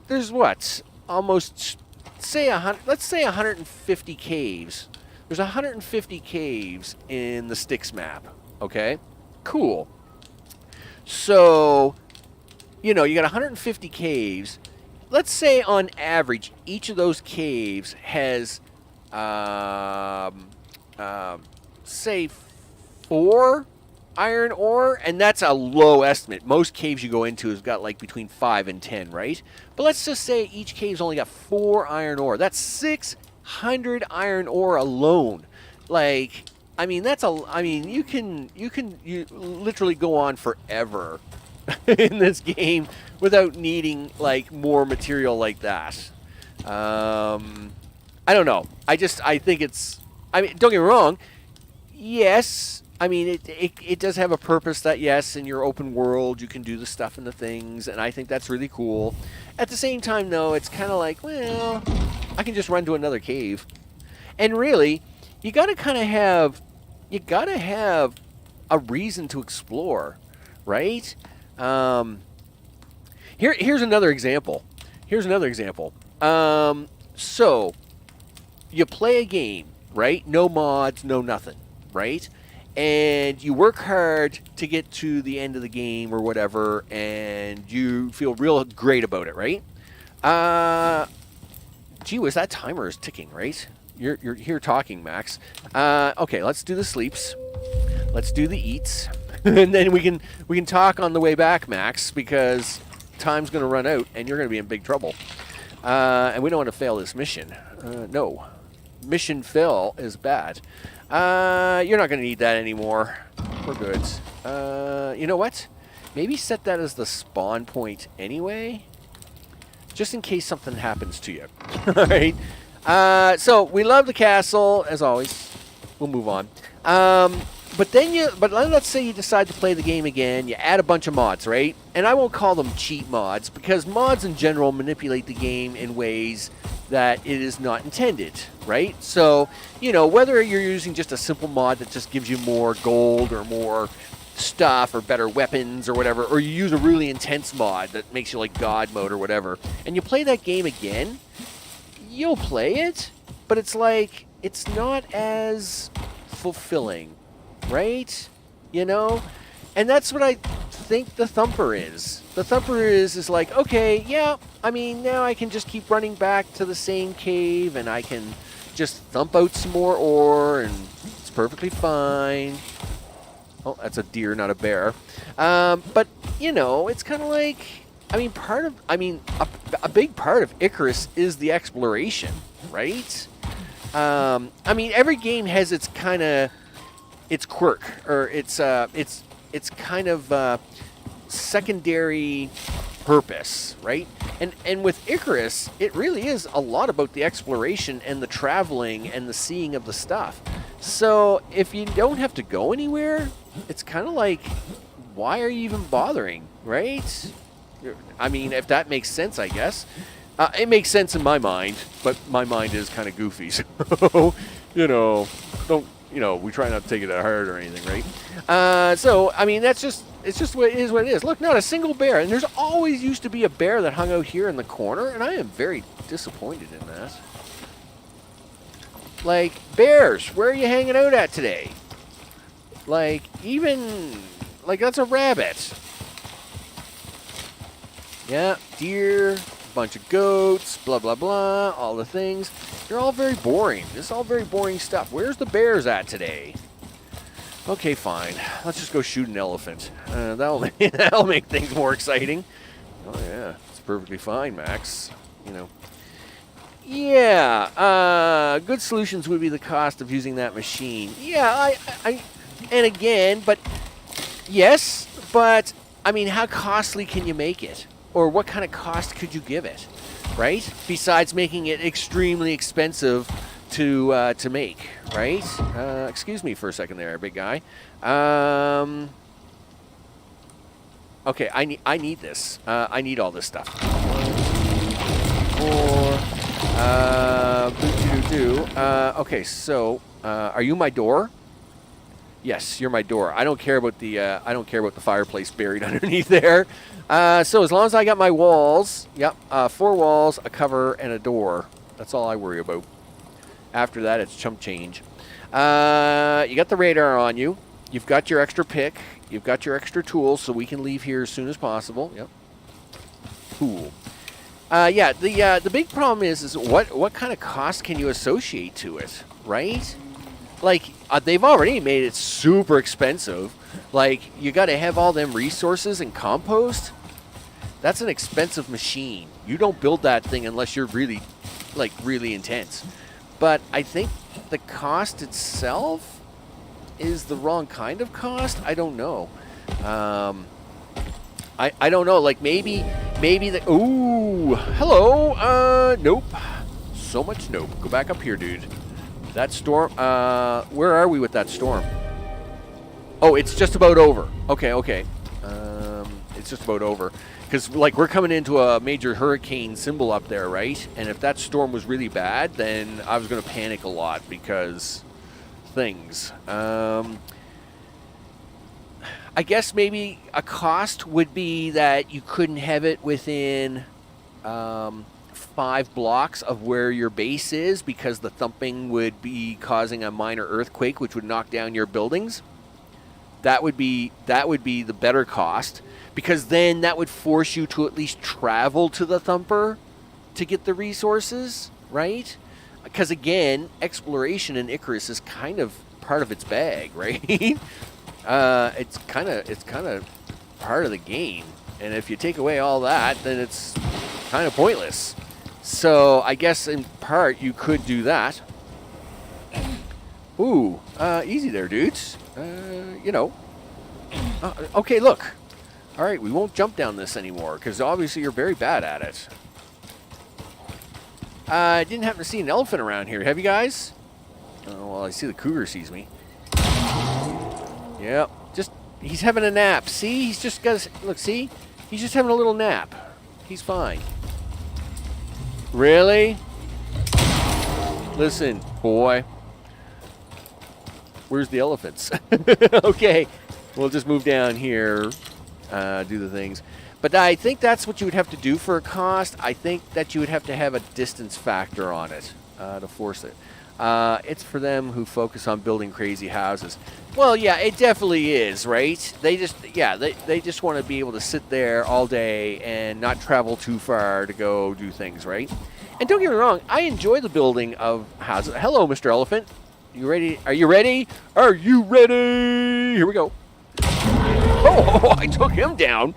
there's what? Almost, let's say 150 caves. There's 150 caves in the Styx map, okay? Cool. So, you got 150 caves. Let's say on average, each of those caves has say 4 iron ore, and that's a low estimate. Most caves you go into has got like between 5 and 10, right? But let's just say each cave's only got 4 iron ore. That's 600 iron ore alone. Like, I mean, you literally go on forever in this game without needing like more material like that. I don't know. I think it's... I mean, don't get me wrong. Yes, I mean, it does have a purpose that, yes, in your open world, you can do the stuff and the things, and I think that's really cool. At the same time, though, it's kind of like, well, I can just run to another cave. And really, you got to have a reason to explore, right? Here's another example. So... you play a game, right? No mods, no nothing, right? And you work hard to get to the end of the game or whatever, and you feel real great about it, right? Gee whiz, that timer is ticking, right? You're here talking, Max. Okay, let's do the sleeps. Let's do the eats, and then we can talk on the way back, Max, because time's gonna run out, and you're gonna be in big trouble. And we don't want to fail this mission. No, mission fail is bad. You're not gonna need that anymore. We're good. You know what? Maybe set that as the spawn point anyway, just in case something happens to you. All right. So we love the castle as always. We'll move on. But let's say you decide to play the game again. You add a bunch of mods, right? And I won't call them cheat mods because mods in general manipulate the game in ways that it is not intended, right? So, you know, whether you're using just a simple mod that just gives you more gold or more stuff or better weapons or whatever, or you use a really intense mod that makes you like God mode or whatever, and you play that game again, you'll play it, but it's like, it's not as fulfilling, right? You know? And that's what I think the Thumper is. The Thumper is like, okay, yeah, I mean, now I can just keep running back to the same cave and I can just thump out some more ore and it's perfectly fine. Oh, that's a deer, not a bear. But, you know, it's kind of like, I mean, a big part of Icarus is the exploration, right? I mean, every game has its kind of, its quirk, or its kind of secondary purpose, right? And with Icarus, it really is a lot about the exploration and the traveling and the seeing of the stuff. So if you don't have to go anywhere, it's kind of like, why are you even bothering, right? I mean, if that makes sense, I guess. It makes sense in my mind, but my mind is kind of goofy, so, you know, we try not to take it that hard or anything, right? So, I mean, it's just what it is. Look, not a single bear, and there's always used to be a bear that hung out here in the corner, and I am very disappointed in that. Like, bears, where are you hanging out at today? Like, that's a rabbit. Yeah, deer, bunch of goats, blah, blah, blah, all the things. They're all very boring. This is all very boring stuff. Where's the bears at today? Okay, fine. Let's just go shoot an elephant. That'll make things more exciting. Oh, yeah. It's perfectly fine, Max. You know. Yeah. Good solutions would be the cost of using that machine. Yeah, and again, but yes, but I mean, how costly can you make it? Or what kind of cost could you give it, right? Besides making it extremely expensive to make, right? Excuse me for a second there, big guy. Okay, I need this. I need all this stuff. 4. Okay, so are you my door? Yes, you're my door. I don't care about the fireplace buried underneath there. So as long as I got my walls, yep, 4 walls, a cover, and a door. That's all I worry about. After that, it's chump change. You got the radar on you. You've got your extra pick. You've got your extra tools, so we can leave here as soon as possible. Yep. Cool. Yeah, the big problem is what kind of cost can you associate to it, right? Like, they've already made it super expensive. Like, you got to have all them resources and compost. That's an expensive machine. You don't build that thing unless you're really intense. But I think the cost itself is the wrong kind of cost. I don't know. I don't know. Like, maybe the... Ooh, hello. Nope. So much nope. Go back up here, dude. That storm, where are we with that storm? Oh, it's just about over. Okay. It's just about over. Because, like, we're coming into a major hurricane symbol up there, right? And if that storm was really bad, then I was going to panic a lot because things. I guess maybe a cost would be that you couldn't have it within 5 blocks of where your base is because the thumping would be causing a minor earthquake, which would knock down your buildings. That would be the better cost, because then that would force you to at least travel to the Thumper to get the resources, right? Because again, exploration in Icarus is kind of part of its bag, right? It's kind of part of the game, and if you take away all that, then it's kind of pointless. So I guess in part you could do that. Ooh, easy there, dudes. You know. Okay, look. All right, we won't jump down this anymore because obviously you're very bad at it. I didn't happen to see an elephant around here. Have you guys? Oh, well, I see the cougar sees me. Yep. He's having a nap. See? He's just got a... Look, see? He's just having a little nap. He's fine. Really? Listen, boy. Where's the elephants? Okay. We'll just move down here. Do the things. But I think that's what you would have to do for a cost. I think that you would have to have a distance factor on it to force it. It's for them who focus on building crazy houses. Well, yeah, it definitely is, right? They just want to be able to sit there all day and not travel too far to go do things, right? And don't get me wrong, I enjoy the building of houses. Hello, Mr. Elephant. You ready? Are you ready? Are you ready? Here we go. Oh, I took him down.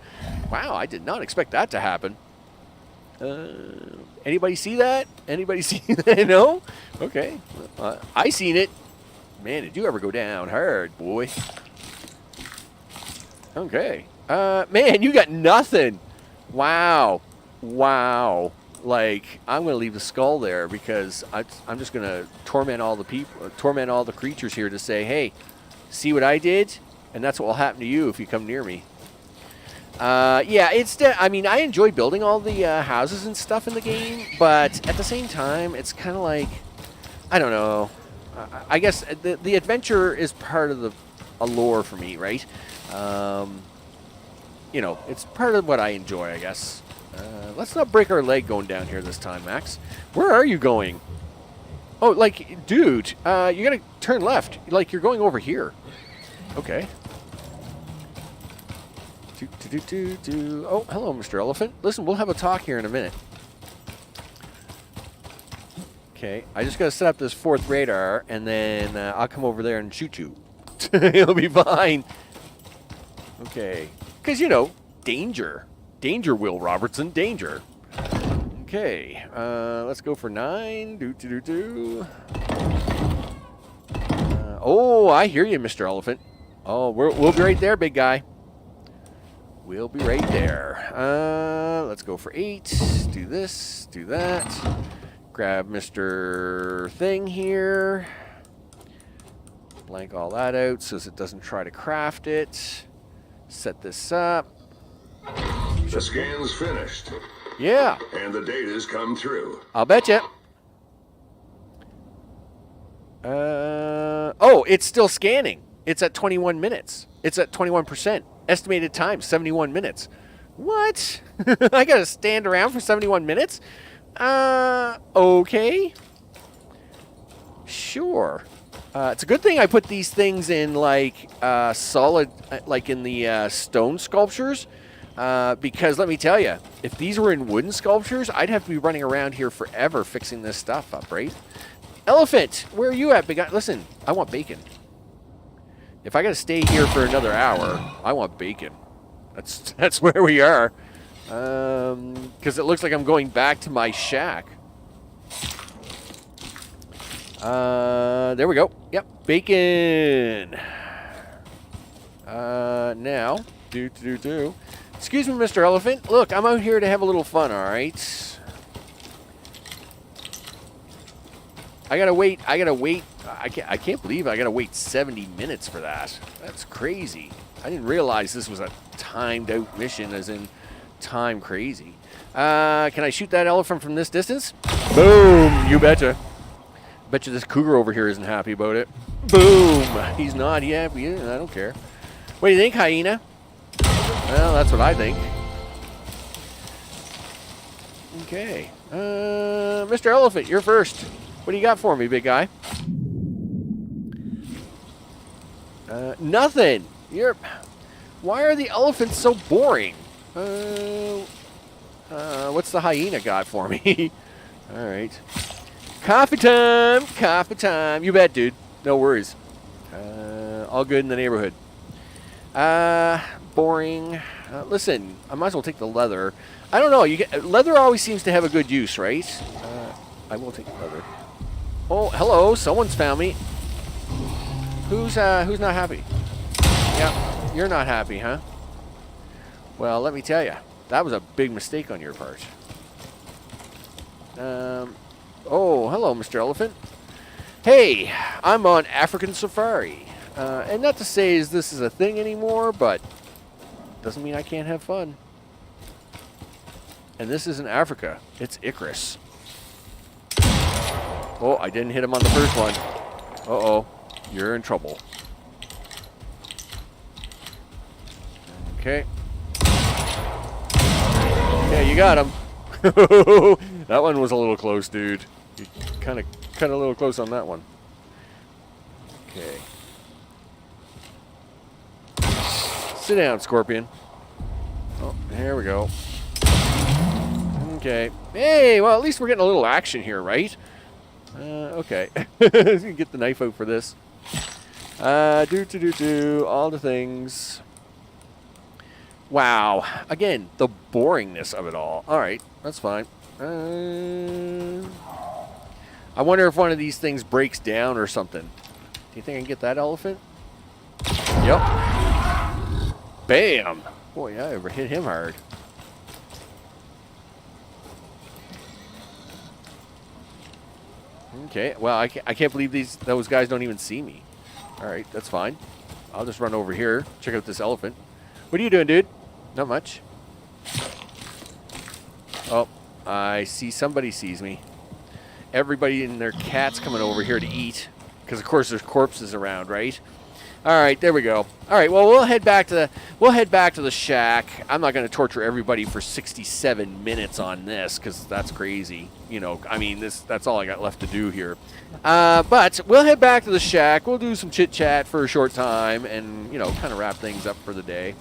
Wow, I did not expect that to happen. Anybody see that? Anybody see that? No? Okay. I seen it. Man, did you ever go down hard, boy? Okay. Man, you got nothing. Wow. Wow. Like, I'm going to leave the skull there because I'm just going to torment all the people, torment all the creatures here to say, hey, see what I did? And that's what will happen to you if you come near me. Yeah, I mean, I enjoy building all the houses and stuff in the game, but at the same time, it's kind of like, I don't know. I guess the adventure is part of the allure for me, right? You know, it's part of what I enjoy, I guess. Let's not break our leg going down here this time, Max. Where are you going? Oh, like, dude, you gotta turn left. Like, you're going over here. Okay. Oh, hello, Mr. Elephant. Listen, we'll have a talk here in a minute. Okay, I just got to set up this fourth radar, and then I'll come over there and shoot you. It'll be fine. Okay. Because, you know, danger. Danger, Will Robertson, danger. Okay, let's go for 9. Oh, I hear you, Mr. Elephant. Oh, we'll be right there, big guy. We'll be right there. Let's go for 8. Do this, do that. Grab Mr. Thing here. Blank all that out so it doesn't try to craft it. Set this up. The scan's finished. Yeah. And the data's come through. I'll bet you. Oh, it's still scanning. It's at 21 minutes. It's at 21%. Estimated time, 71 minutes. What? I gotta stand around for 71 minutes? Okay. Sure. It's a good thing I put these things in, like, solid, like in the stone sculptures. Because let me tell you, if these were in wooden sculptures, I'd have to be running around here forever fixing this stuff up, right? Elephant, where are you at, big guy? Listen, I want bacon. If I got to stay here for another hour, I want bacon. That's where we are. Because it looks like I'm going back to my shack. There we go. Yep, bacon. Now, Excuse me, Mr. Elephant. Look, I'm out here to have a little fun, all right? I gotta wait. I can't believe I gotta wait 70 minutes for that. That's crazy. I didn't realize this was a timed out mission, as in time crazy. Can I shoot that elephant from this distance? Boom! You betcha. Bet you this cougar over here isn't happy about it. Boom! He's not. Yeah, I don't care. What do you think, hyena? Well, that's what I think. Okay. Mr. Elephant, you're first. What do you got for me, big guy? Nothing. Why are the elephants so boring? What's the hyena got for me? All right. Coffee time! Coffee time! You bet, dude. No worries. All good in the neighborhood. Boring. Listen, I might as well take the leather. I don't know. Leather always seems to have a good use, right? I will take the leather. Oh, hello. Someone's found me. Who's not happy? Yeah, you're not happy, huh? Well, let me tell you, that was a big mistake on your part. Oh, hello, Mr. Elephant. Hey, I'm on African safari. And not to say this is a thing anymore, but doesn't mean I can't have fun. And this isn't Africa. It's Icarus. Oh, I didn't hit him on the first one. Uh-oh. You're in trouble. Okay. Yeah, you got him. That one was a little close, dude. You kind of a little close on that one. Okay. Sit down, Scorpion. Oh, here we go. Okay. Hey, well, at least we're getting a little action here, right? Okay. Get the knife out for this. All the things. Wow. Again, the boringness of it all. All right, that's fine. I wonder if one of these things breaks down or something. Do you think I can get that elephant? Yep. Bam! Boy, I ever hit him hard. Okay, well, I can't believe those guys don't even see me. All right, that's fine. I'll just run over here, check out this elephant. What are you doing, dude? Not much. Oh, I see somebody sees me. Everybody and their cat's coming over here to eat. Because, of course, there's corpses around, right? All right, there we go. All right, well, we'll head back to the shack. I'm not going to torture everybody for 67 minutes on this because that's crazy. You know, I mean, that's all I got left to do here. But we'll head back to the shack. We'll do some chit-chat for a short time and, you know, kind of wrap things up for the day.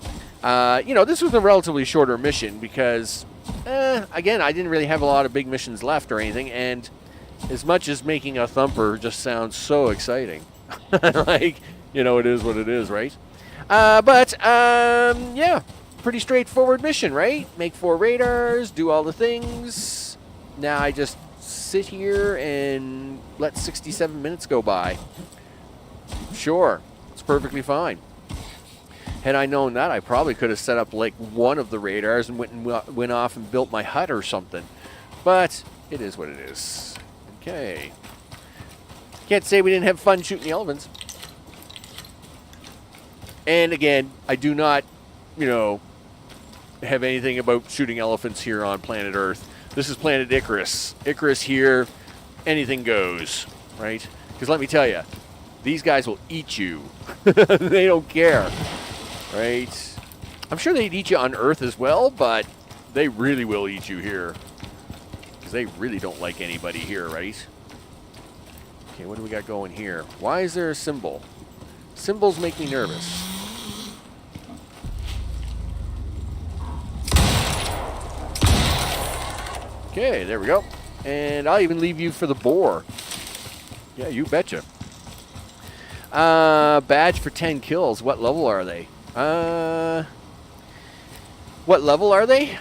You know, this was a relatively shorter mission because, again, I didn't really have a lot of big missions left or anything, and as much as making a thumper just sounds so exciting. Like, you know, it is what it is, right? Yeah, pretty straightforward mission, right? Make 4 radars, do all the things. Now I just sit here and let 67 minutes go by. Sure, it's perfectly fine. Had I known that, I probably could have set up like one of the radars and went off and built my hut or something. But it is what it is. Okay. Can't say we didn't have fun shooting the elephants. And again, I do not, you know, have anything about shooting elephants here on planet Earth. This is planet Icarus. Icarus here, anything goes, right? Because let me tell you, these guys will eat you. They don't care, right? I'm sure they'd eat you on Earth as well, but they really will eat you here. Because they really don't like anybody here, right? Okay, what do we got going here? Why is there a symbol? Symbols make me nervous. Okay, there we go. And I'll even leave you for the boar. Yeah, you betcha. Badge for 10 kills. What level are they? What level are they?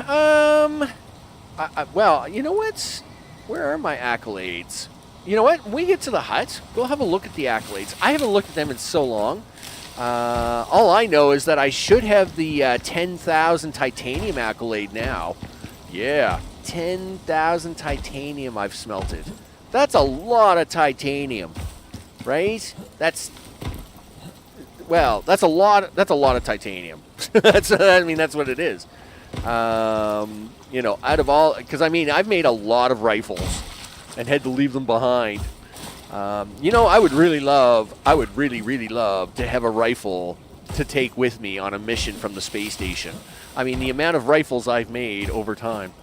Well, you know what? Where are my accolades? You know what? When we get to the hut, we'll have a look at the accolades. I haven't looked at them in so long. All I know is that I should have the 10,000 titanium accolade now. Yeah, 10,000 titanium I've smelted. That's a lot of titanium, right? That's a lot of titanium. I mean, that's what it is. You know, out of all, because I mean, I've made a lot of rifles and had to leave them behind. You know, I would really love to have a rifle to take with me on a mission from the space station. I mean, the amount of rifles I've made over time,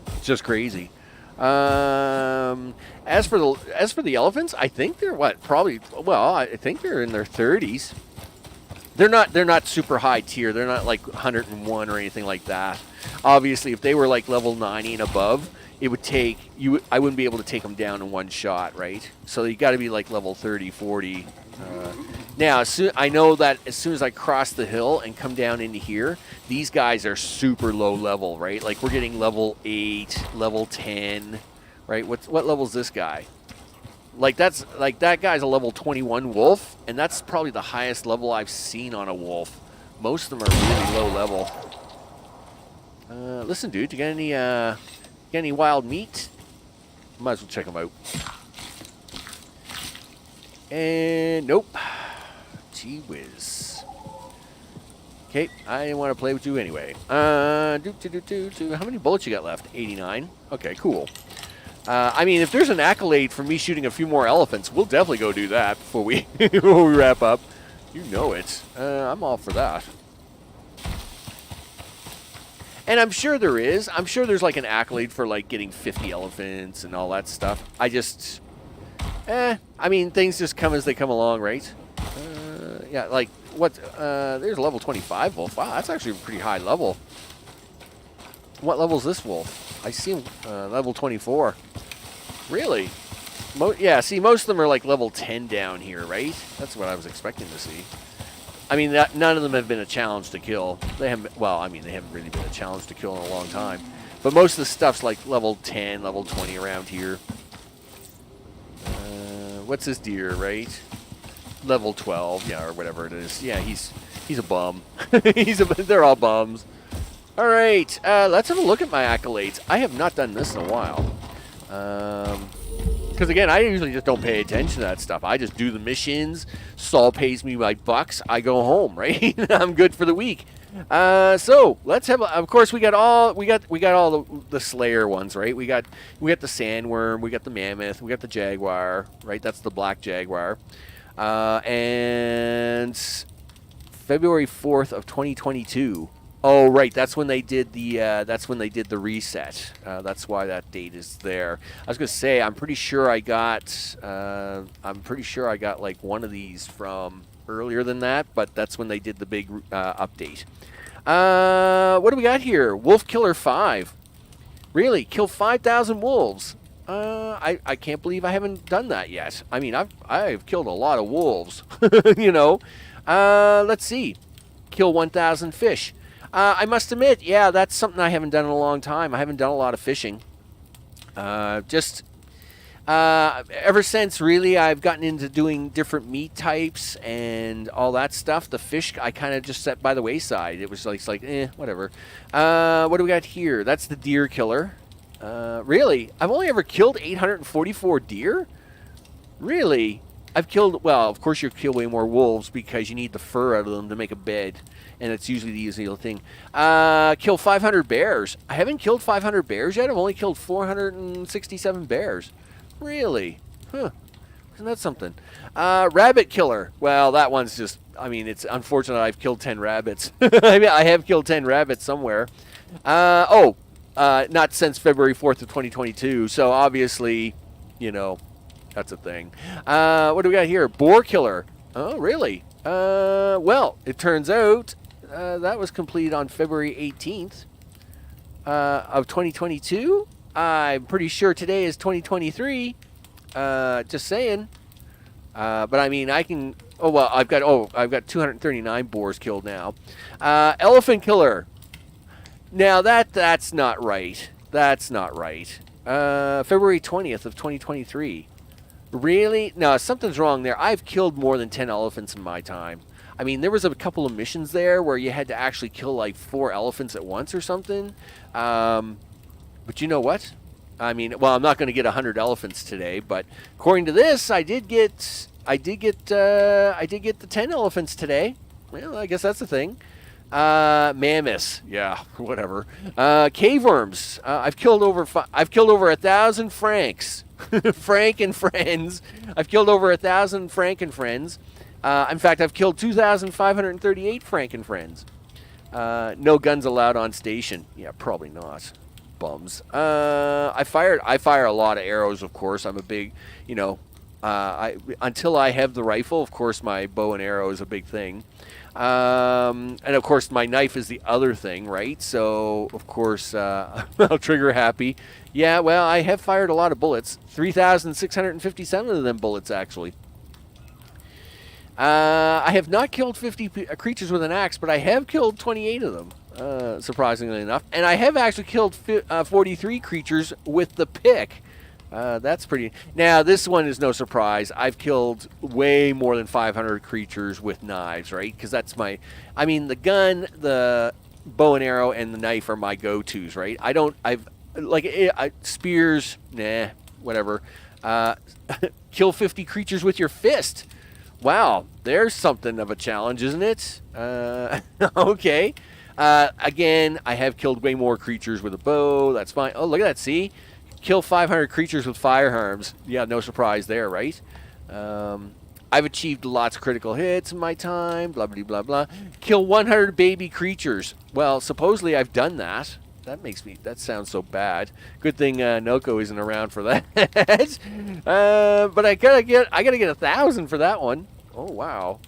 it's just crazy. As for the elephants, I think they're I think they're in their 30s. They're not super high tier. They're not like 101 or anything like that. Obviously, if they were like level 90 and above, it would take you. I wouldn't be able to take them down in one shot, right? So you got to be like level 30, 40. Now, I know that as soon as I cross the hill and come down into here, these guys are super low level, right? Like we're getting level 8, level 10, right? What level is this guy? Like that guy's a level 21 wolf, and that's probably the highest level I've seen on a wolf. Most of them are really low level. Listen, dude, you got any wild meat? Might as well check them out. And nope. Gee whiz. Okay, I didn't want to play with you anyway. How many bullets you got left? 89. Okay, cool. I mean, if there's an accolade for me shooting a few more elephants, we'll definitely go do that before we before we wrap up. You know it. I'm all for that. And I'm sure there is. I'm sure there's like an accolade for like getting 50 elephants and all that stuff. I just, I mean, things just come as they come along, right? Yeah, like what? There's a level 25 wolf. Wow, that's actually a pretty high level. What level is this wolf? I see him level 24. Really? Yeah. See, most of them are like level 10 down here, right? That's what I was expecting to see. I mean, none of them have been a challenge to kill. They haven't. Well, I mean, they haven't really been a challenge to kill in a long time. But most of the stuff's like level 10, level 20 around here. What's this deer, right? Level 12, yeah, or whatever it is. Yeah, he's a bum. They're all bums. All right, let's have a look at my accolades. I have not done this in a while. Because, again, I usually just don't pay attention to that stuff. I just do the missions. Saul pays me my bucks. I go home, right? I'm good for the week. So let's have. Of course, we got all the Slayer ones, right? We got the sandworm. We got the mammoth. We got the jaguar, right? That's the black jaguar. And February 4th of 2022. Oh, right. That's when they did the reset. That's why that date is there. I was gonna say I'm pretty sure I got like one of these from earlier than that, but that's when they did the big update. What do we got here? Wolf Killer 5. Really? Kill 5,000 wolves. I can't believe I haven't done that yet. I mean, I've killed a lot of wolves. You know. Let's see. Kill 1,000 fish. I must admit, yeah, that's something I haven't done in a long time. I haven't done a lot of fishing. Ever since, really, I've gotten into doing different meat types and all that stuff. The fish, I kind of just set by the wayside. It was like whatever. What do we got here? That's the deer killer. Really? I've only ever killed 844 deer? Really? I've killed, well, of course you kill way more wolves because you need the fur out of them to make a bed. And it's usually the easy thing. Kill 500 bears. I haven't killed 500 bears yet. I've only killed 467 bears. Really? Huh. Isn't that something? Rabbit killer. Well, that one's just, I mean, it's unfortunate I've killed 10 rabbits. I mean, I have killed 10 rabbits somewhere. Not since February 4th of 2022. So obviously, you know, that's a thing. What do we got here? Boar killer. Oh, really? Well, it turns out that was completed on February 18th of 2022. I'm pretty sure today is 2023. Just saying. But I mean, I can. Oh well, I've got 239 boars killed now. Elephant killer. Now that's not right. That's not right. February 20th of 2023. Really? No, something's wrong there. I've killed more than 10 elephants in my time. I mean, there was a couple of missions there where you had to actually kill like 4 elephants at once or something. But you know what? I mean, well, I'm not going to get 100 elephants today, but according to this, I did get the 10 elephants today. Well, I guess that's the thing. Mammoths, yeah, whatever. Cave worms. I've killed over 1,000 Franks. Frank and friends. I've killed over 1,000 Frank and friends. In fact, I've killed 2,538 Frank and friends. No guns allowed on station. Yeah, probably not. Bums. I fire a lot of arrows, of course. I'm a big, until I have the rifle, of course, my bow and arrow is a big thing. And of course, my knife is the other thing, right? So, of course, I'll trigger happy. Yeah, well, I have fired a lot of bullets. 3,657 of them bullets, actually. I have not killed 50 creatures with an axe, but I have killed 28 of them, surprisingly enough. And I have actually killed 43 creatures with the pick. That's pretty... Now, this one is no surprise. I've killed way more than 500 creatures with knives, right? Because that's my... I mean, the gun, the bow and arrow, and the knife are my go-tos, right? Spears, nah, whatever. Kill 50 creatures with your fist. Wow, there's something of a challenge, isn't it? Okay. Again, I have killed way more creatures with a bow. That's fine. Oh, look at that, see? Kill 500 creatures with firearms. Yeah, no surprise there, right? I've achieved lots of critical hits in my time, blah, blah, blah, blah. Kill 100 baby creatures. Well, supposedly I've done that. That sounds so bad. Good thing Noko isn't around for that. But I gotta get 1,000 for that one. Oh, wow.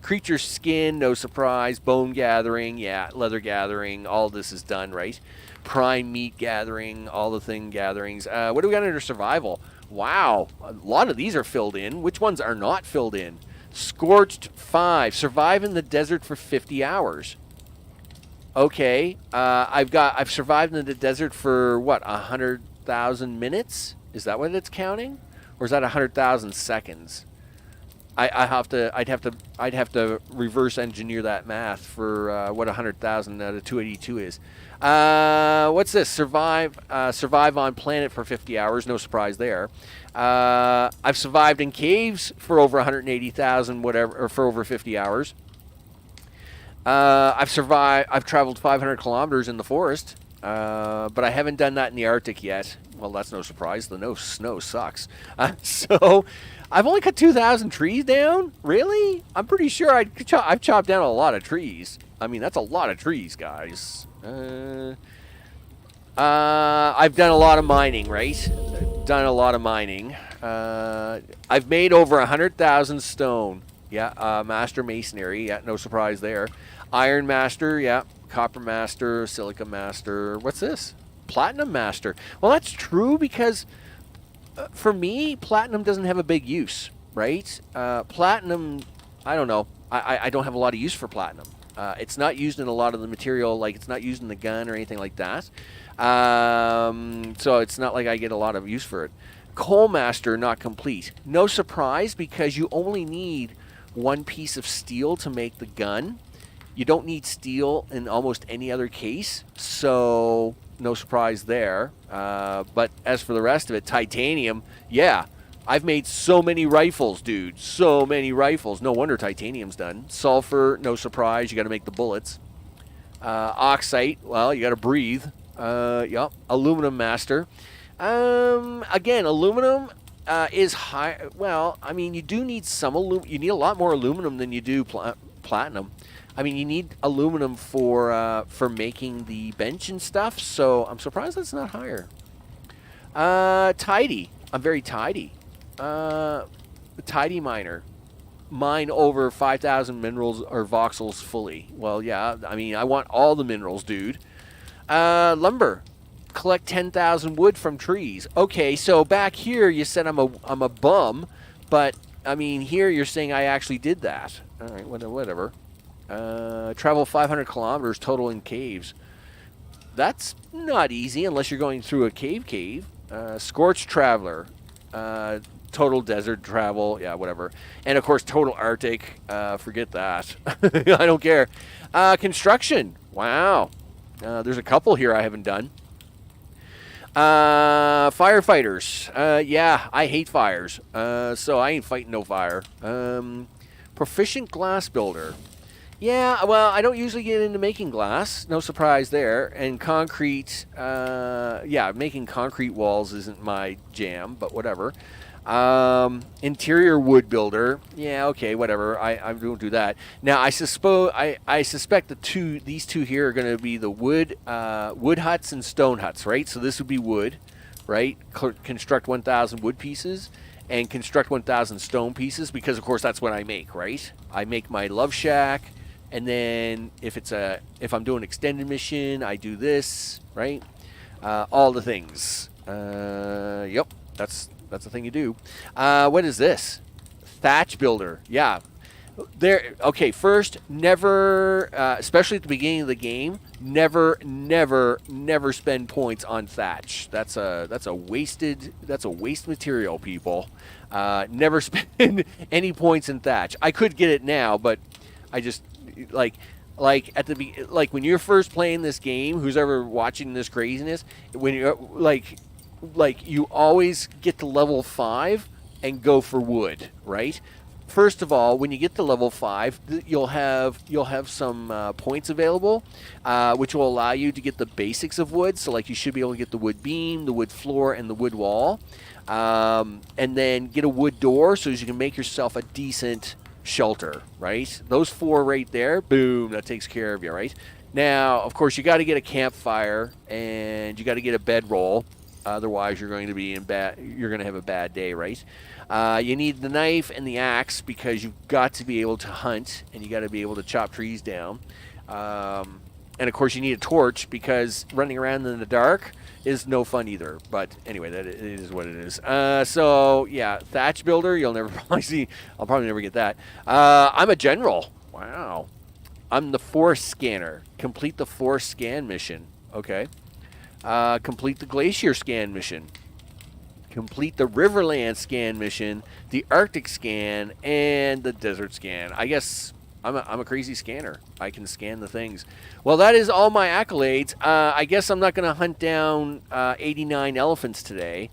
Creature skin, no surprise. Bone gathering, yeah. Leather gathering, all this is done, right? Prime meat gathering, all the thing gatherings. What do we got under survival? Wow, a lot of these are filled in. Which ones are not filled in? Scorched 5. Survive in the desert for 50 hours. Okay, I've survived in the desert for what, 100,000 minutes? Is that what it's counting, or is that 100,000 seconds? I'd have to reverse engineer that math for what 100,000 out of 282 is. What's this? Survive on planet for 50 hours. No surprise there. I've survived in caves for over 180,000 whatever, or for over 50 hours. I've traveled 500 kilometers in the forest, but I haven't done that in the Arctic yet. Well, that's no surprise. The snow sucks. So I've only cut 2,000 trees down? Really? I'm pretty sure I've chopped down a lot of trees. I mean, that's a lot of trees, guys. I've done a lot of mining, right? Done a lot of mining. I've made over 100,000 stone. Yeah, Master Masonry. Yeah, no surprise there. Iron Master. Yeah, Copper Master, Silica Master. What's this? Platinum Master. Well, that's true because for me, platinum doesn't have a big use, right? Platinum, I don't know. I don't have a lot of use for platinum. It's not used in a lot of the material, like it's not used in the gun or anything like that. So it's not like I get a lot of use for it. Coal Master, not complete. No surprise because you only need one piece of steel to make the gun. You don't need steel in almost any other case, so no surprise there. But as for the rest of it, titanium, yeah. I've made so many rifles, dude. So many rifles. No wonder titanium's done. Sulfur, no surprise. You got to make the bullets. Oxite, well, you got to breathe. Yep. Aluminum Master. Again, aluminum is high. Well, I mean, you do need some aluminum. You need a lot more aluminum than you do platinum. I mean, you need aluminum for making the bench and stuff. So I'm surprised that's not higher. Tidy. I'm very tidy. Tidy miner. Mine over 5,000 minerals or voxels fully. Well, yeah. I mean, I want all the minerals, dude. Lumber. Collect 10,000 wood from trees. Okay, so back here you said I'm a bum, but I mean here you're saying I actually did that. All right, whatever. Travel 500 kilometers total in caves. That's not easy unless you're going through a cave. Scorched traveler. Total desert travel. Yeah, whatever. And of course total Arctic. Forget that. I don't care. Construction. Wow. There's a couple here I haven't done. Firefighters. Yeah, I hate fires. So I ain't fighting no fire. Proficient glass builder. Yeah, well, I don't usually get into making glass. No surprise there. And concrete, yeah, making concrete walls isn't my jam, but whatever. Interior wood builder. Yeah, okay, whatever. I don't do that. Now, I suspect these two here are going to be the wood huts and stone huts, right? So this would be wood, right? Construct 1,000 wood pieces. and construct 1,000 stone pieces because, of course, that's what I make, right? I make my love shack, and then if I'm doing extended mission, I do this, right? All the things. Yep, that's the thing you do. What is this? Thatch builder. Yeah. There. Okay. First, never, especially at the beginning of the game, never spend points on thatch. That's a waste material, people. Never spend any points in thatch. I could get it now, but I just like when you're first playing this game. Who's ever watching this craziness? When you're like you always get to level 5 and go for wood, right? First of all, when you get to level 5, you'll have some points available, which will allow you to get the basics of wood. So, like, you should be able to get the wood beam, the wood floor, and the wood wall, and then get a wood door so you can make yourself a decent shelter, right? Those 4 right there, boom, that takes care of you, right? Now, of course, you got to get a campfire and you got to get a bedroll. Otherwise, you're going to have a bad day, right? You need the knife and the axe because you've got to be able to hunt and you got to be able to chop trees down. And of course, you need a torch because running around in the dark is no fun either. But anyway, it is what it is. So yeah, thatch builder, you'll never probably see. I'll probably never get that. I'm a general. Wow. I'm the forest scanner. Complete the forest scan mission. Okay. Complete the glacier scan mission. Complete the Riverland scan mission, the Arctic scan, and the desert scan. I guess I'm a crazy scanner. I can scan the things. Well, that is all my accolades. I guess I'm not going to hunt down 89 elephants today,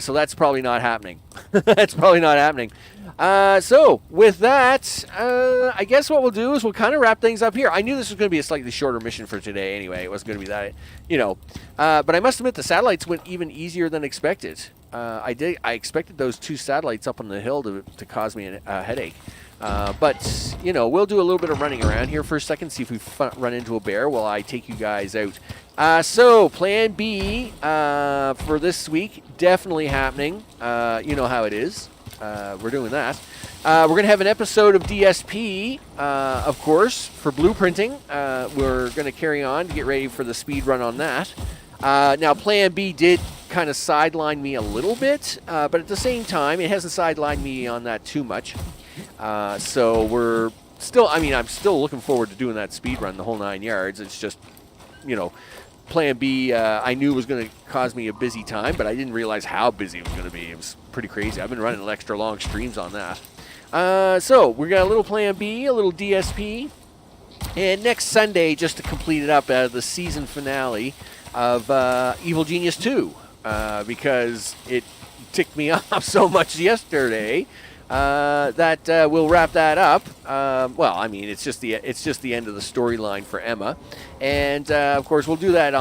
so that's probably not happening. That's probably not happening. So with that, I guess what we'll do is we'll kind of wrap things up here. I knew this was going to be a slightly shorter mission for today anyway. It wasn't going to be that, but I must admit the satellites went even easier than expected. I expected those 2 satellites up on the hill to cause me a headache. But, we'll do a little bit of running around here for a second, see if we run into a bear while I take you guys out. So, plan B for this week, definitely happening. You know how it is. We're doing that. We're going to have an episode of DSP, of course, for blueprinting. We're going to carry on to get ready for the speed run on that. Now, plan B did kind of sideline me a little bit, but at the same time, it hasn't sidelined me on that too much. So we're still, I'm still looking forward to doing that speed run, the whole 9 yards. It's just, plan B, I knew was going to cause me a busy time, but I didn't realize how busy it was going to be. It was pretty crazy. I've been running extra long streams on that. So we got a little plan B, a little DSP, and next Sunday, just to complete it up, the season finale of Evil Genius 2, because it ticked me off so much yesterday that we'll wrap that up. It's just the end of the storyline for Emma, and of course we'll do that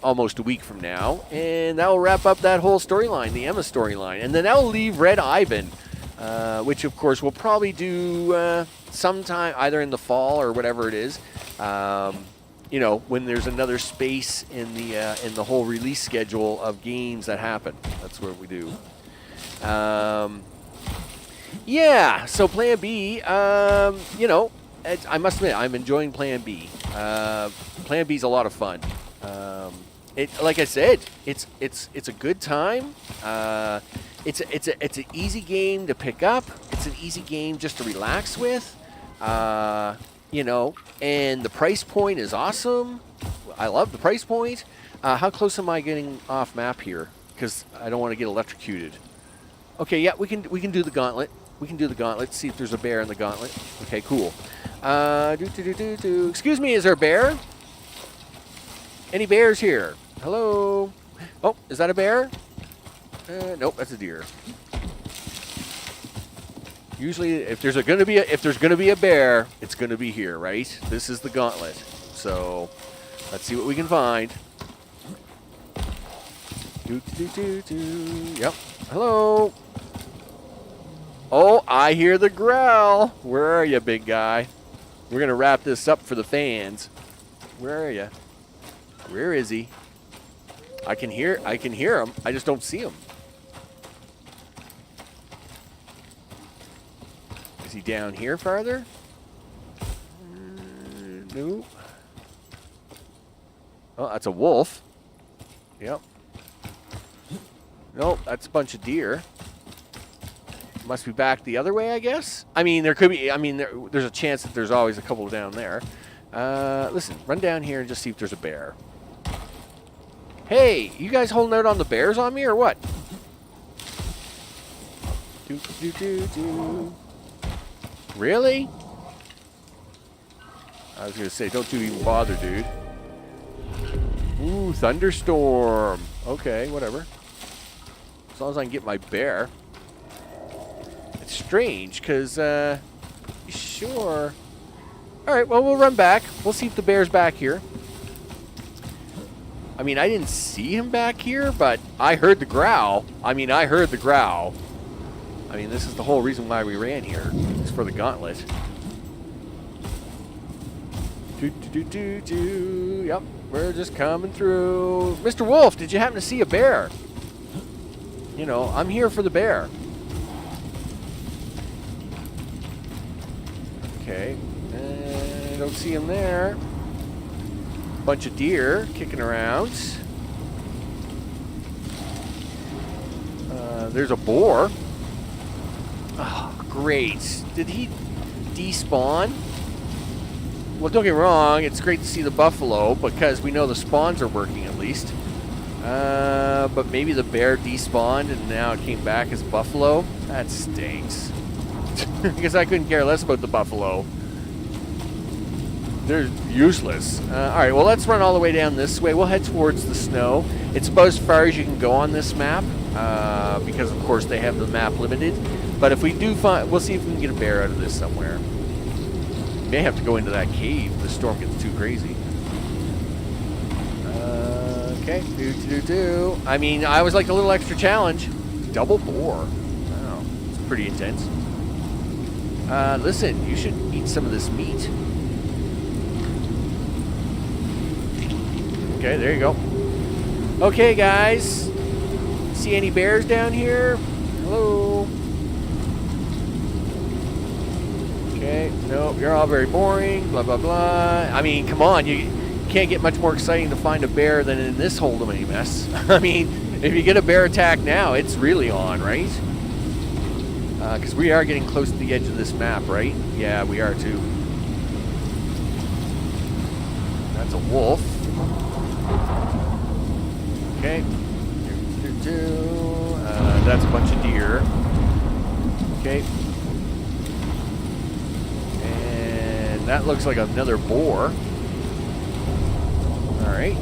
almost a week from now, and that will wrap up that whole storyline, the Emma storyline, and then that will leave Red Ivan, which of course we'll probably do sometime either in the fall or whatever it is. When there's another space in the whole release schedule of games that happen. That's what we do. So Plan B, I must admit, I'm enjoying Plan B. Plan B is a lot of fun. Like I said, it's a good time. It's an easy game to pick up. It's an easy game just to relax with. And the price point is awesome. I love the price point. How close am I getting off map here? Because I don't want to get electrocuted. Okay, yeah, we can do the gauntlet. We can do the gauntlet. See if there's a bear in the gauntlet. Okay, cool. Excuse me, is there a bear? Any bears here? Hello? Oh, is that a bear? Nope, that's a deer. Usually, if there's gonna be a bear, it's gonna be here, right? This is the gauntlet. So, let's see what we can find. Yep. Hello. Oh, I hear the growl. Where are you, big guy? We're gonna wrap this up for the fans. Where are you? Where is he? I can hear him. I just don't see him. Is he down here farther? No. Oh, that's a wolf. Yep. Nope, that's a bunch of deer. Must be back the other way, I guess. I mean, there could be. I mean, there's a chance that there's always a couple down there. Listen, run down here and just see if there's a bear. Hey, you guys holding out on the bears on me or what? Really? I was gonna say, don't you even bother, dude. Ooh, thunderstorm. Okay, whatever. As long as I can get my bear. It's strange, because, sure. Alright, well, we'll run back. We'll see if the bear's back here. I mean, I didn't see him back here, but I heard the growl. I mean, I heard the growl. I mean, this is the whole reason why we ran here. It's for the gauntlet. Yep, we're just coming through. Mr. Wolf, did you happen to see a bear? You know, I'm here for the bear. Okay, I don't see him there. Bunch of deer kicking around. There's a boar. Oh, great. Did he despawn? Well, don't get me wrong, it's great to see the buffalo because we know the spawns are working at least. But maybe the bear despawned and now it came back as buffalo? That stinks. Because I couldn't care less about the buffalo. They're useless. Alright, well, let's run all the way down this way. We'll head towards the snow. It's about as far as you can go on this map. Because, of course, they have the map limited. But if we do find... We'll see if we can get a bear out of this somewhere. May have to go into that cave if the storm gets too crazy. Okay. I mean, I always like a little extra challenge. Double boar. Wow. It's pretty intense. Listen, you should eat some of this meat. Okay, there you go. Okay, guys. See any bears down here? Hello? Okay, nope, you're all very boring, blah, blah, blah. I mean, come on, you can't get much more exciting to find a bear than in this hold'em mess. I mean, if you get a bear attack now, it's really on, right? Because we are getting close to the edge of this map, right? Yeah, we are too. That's a wolf. Okay. That's a bunch of deer. Okay. And that looks like another boar. Alright.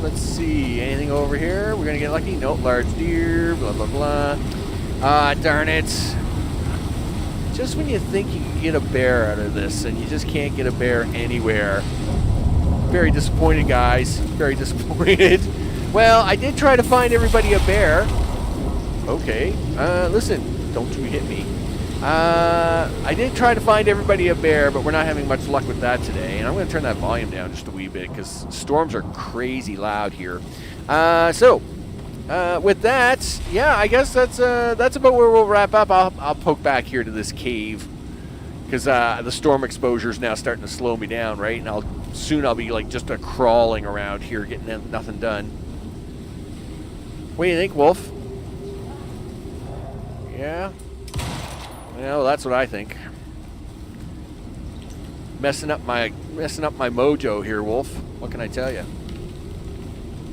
Let's see. Anything over here? We're going to get lucky? Nope. Large deer. Blah, blah, blah. Ah, darn it. Just when you think you can get a bear out of this, and you just can't get a bear anywhere. Very disappointed, guys. Very disappointed. Well, I did try to find everybody a bear. Okay. Listen, don't you hit me. I did try to find everybody a bear, but we're not having much luck with that today. And I'm going to turn that volume down just a wee bit because storms are crazy loud here. With that, yeah, I guess that's about where we'll wrap up. I'll poke back here to this cave because the storm exposure is now starting to slow me down, right? And soon I'll be like just crawling around here, getting nothing done. What do you think, Wolf? Yeah. Well, that's what I think. Messing up my mojo here, Wolf. What can I tell you?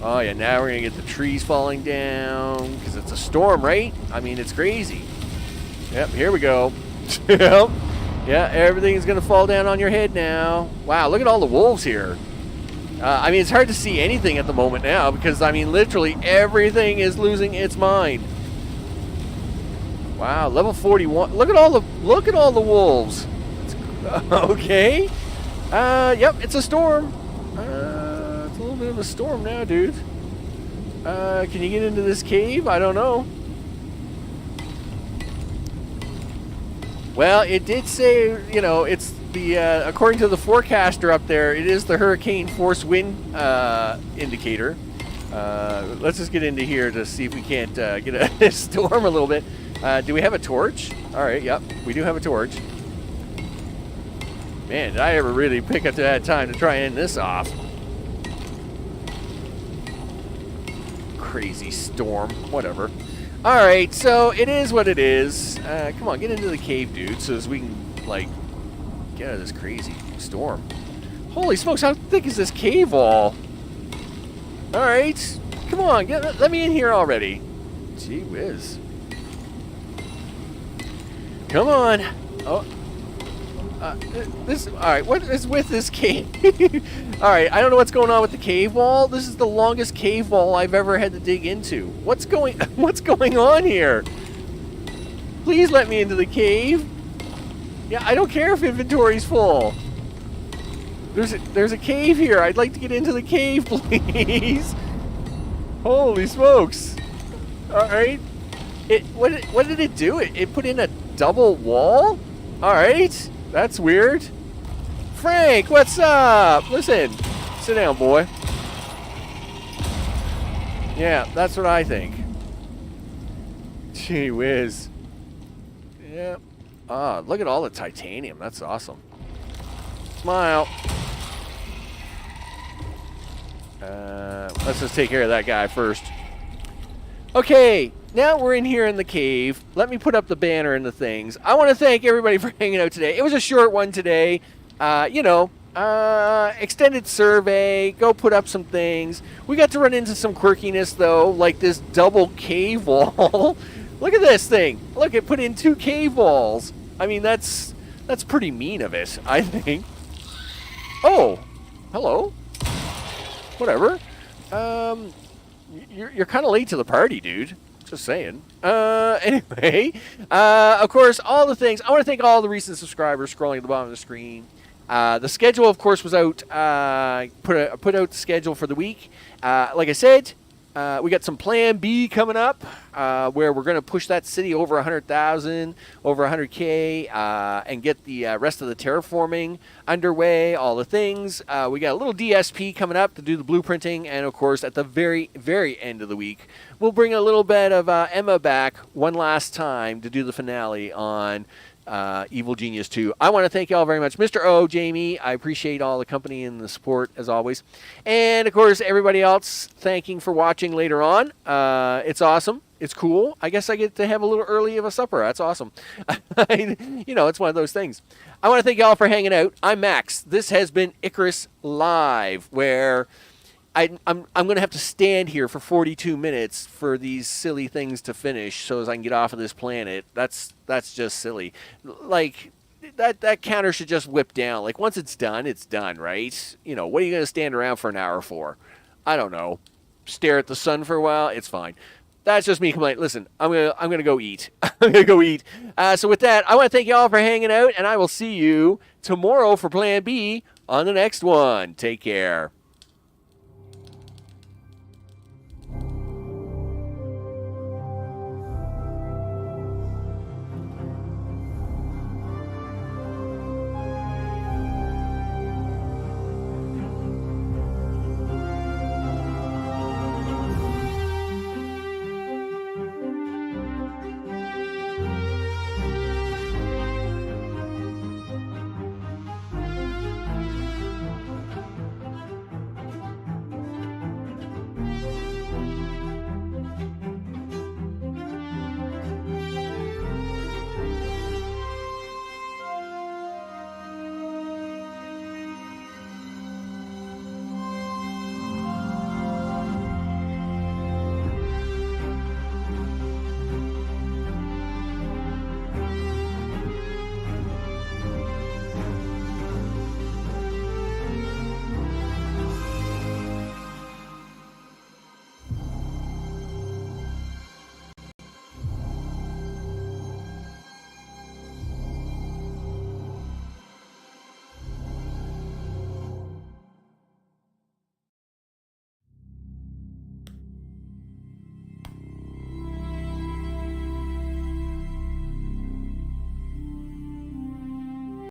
Oh yeah, now we're gonna get the trees falling down because it's a storm, right? I mean, it's crazy. Yep, here we go. Yep. Yeah, everything's gonna fall down on your head now. Wow, look at all the wolves here. I mean, it's hard to see anything at the moment now because I mean, literally everything is losing its mind. Wow, level 41. Look at all the wolves. Okay. Yep, it's a storm. It's a little bit of a storm now, dude. Can you get into this cave? I don't know. Well, it did say, you know, it's the according to the forecaster up there, it is the hurricane force wind indicator. Let's just get into here to see if we can't get a storm a little bit. Do we have a torch? All right, yep, we do have a torch. Man, did I ever really pick up that time to try and end this off? Crazy storm, whatever. All right, so it is what it is. Come on, get into the cave, dude, so as we can, like, get out of this crazy storm. Holy smokes, how thick is this cave wall? All right, come on, let me in here already. Gee whiz. Come on. Oh. All right, what is with this cave? All right, I don't know what's going on with the cave wall. This is the longest cave wall I've ever had to dig into. What's going on here? Please let me into the cave. Yeah, I don't care if inventory's full. There's a cave here. I'd like to get into the cave, please. Holy smokes. All right. What did it do? It put in a double wall? All right. That's weird. Frank, what's up? Listen, sit down, boy. Yeah, that's what I think. Gee whiz. Yeah. Ah, look at all the titanium. That's awesome. Smile. Let's just take care of that guy first. Okay, now we're in here in the cave. Let me put up the banner and the things. I want to thank everybody for hanging out today. It was a short one today. Extended survey. Go put up some things. We got to run into some quirkiness, though, like this double cave wall. Look at this thing. Look, it put in 2 cave walls. I mean, that's pretty mean of it, I think. Oh, hello. Whatever. You're kind of late to the party, dude. Just saying. Anyway, of course, all the things. I want to thank all the recent subscribers scrolling at the bottom of the screen. The schedule, of course, was out. Put out the schedule for the week. Like I said, we got some Plan B coming up, where we're going to push that city over 100,000, over 100K, and get the rest of the terraforming underway, all the things. We got a little DSP coming up to do the blueprinting, and of course, at the very, very end of the week, we'll bring a little bit of Emma back one last time to do the finale on Evil Genius 2. I want to thank you all very much. Mr. O, Jamie, I appreciate all the company and the support as always. And of course, everybody else, thanking for watching later on. It's awesome. It's cool. I guess I get to have a little early of a supper. That's awesome. It's one of those things. I want to thank you all for hanging out. I'm Max. This has been Icarus Live, where I'm going to have to stand here for 42 minutes for these silly things to finish so as I can get off of this planet. That's just silly. Like, that counter should just whip down. Like, once it's done, right? What are you going to stand around for an hour for? I don't know. Stare at the sun for a while? It's fine. That's just me complaining. Listen, I'm gonna go eat. I'm gonna go eat. So with that, I want to thank you all for hanging out, and I will see you tomorrow for Plan B on the next one. Take care.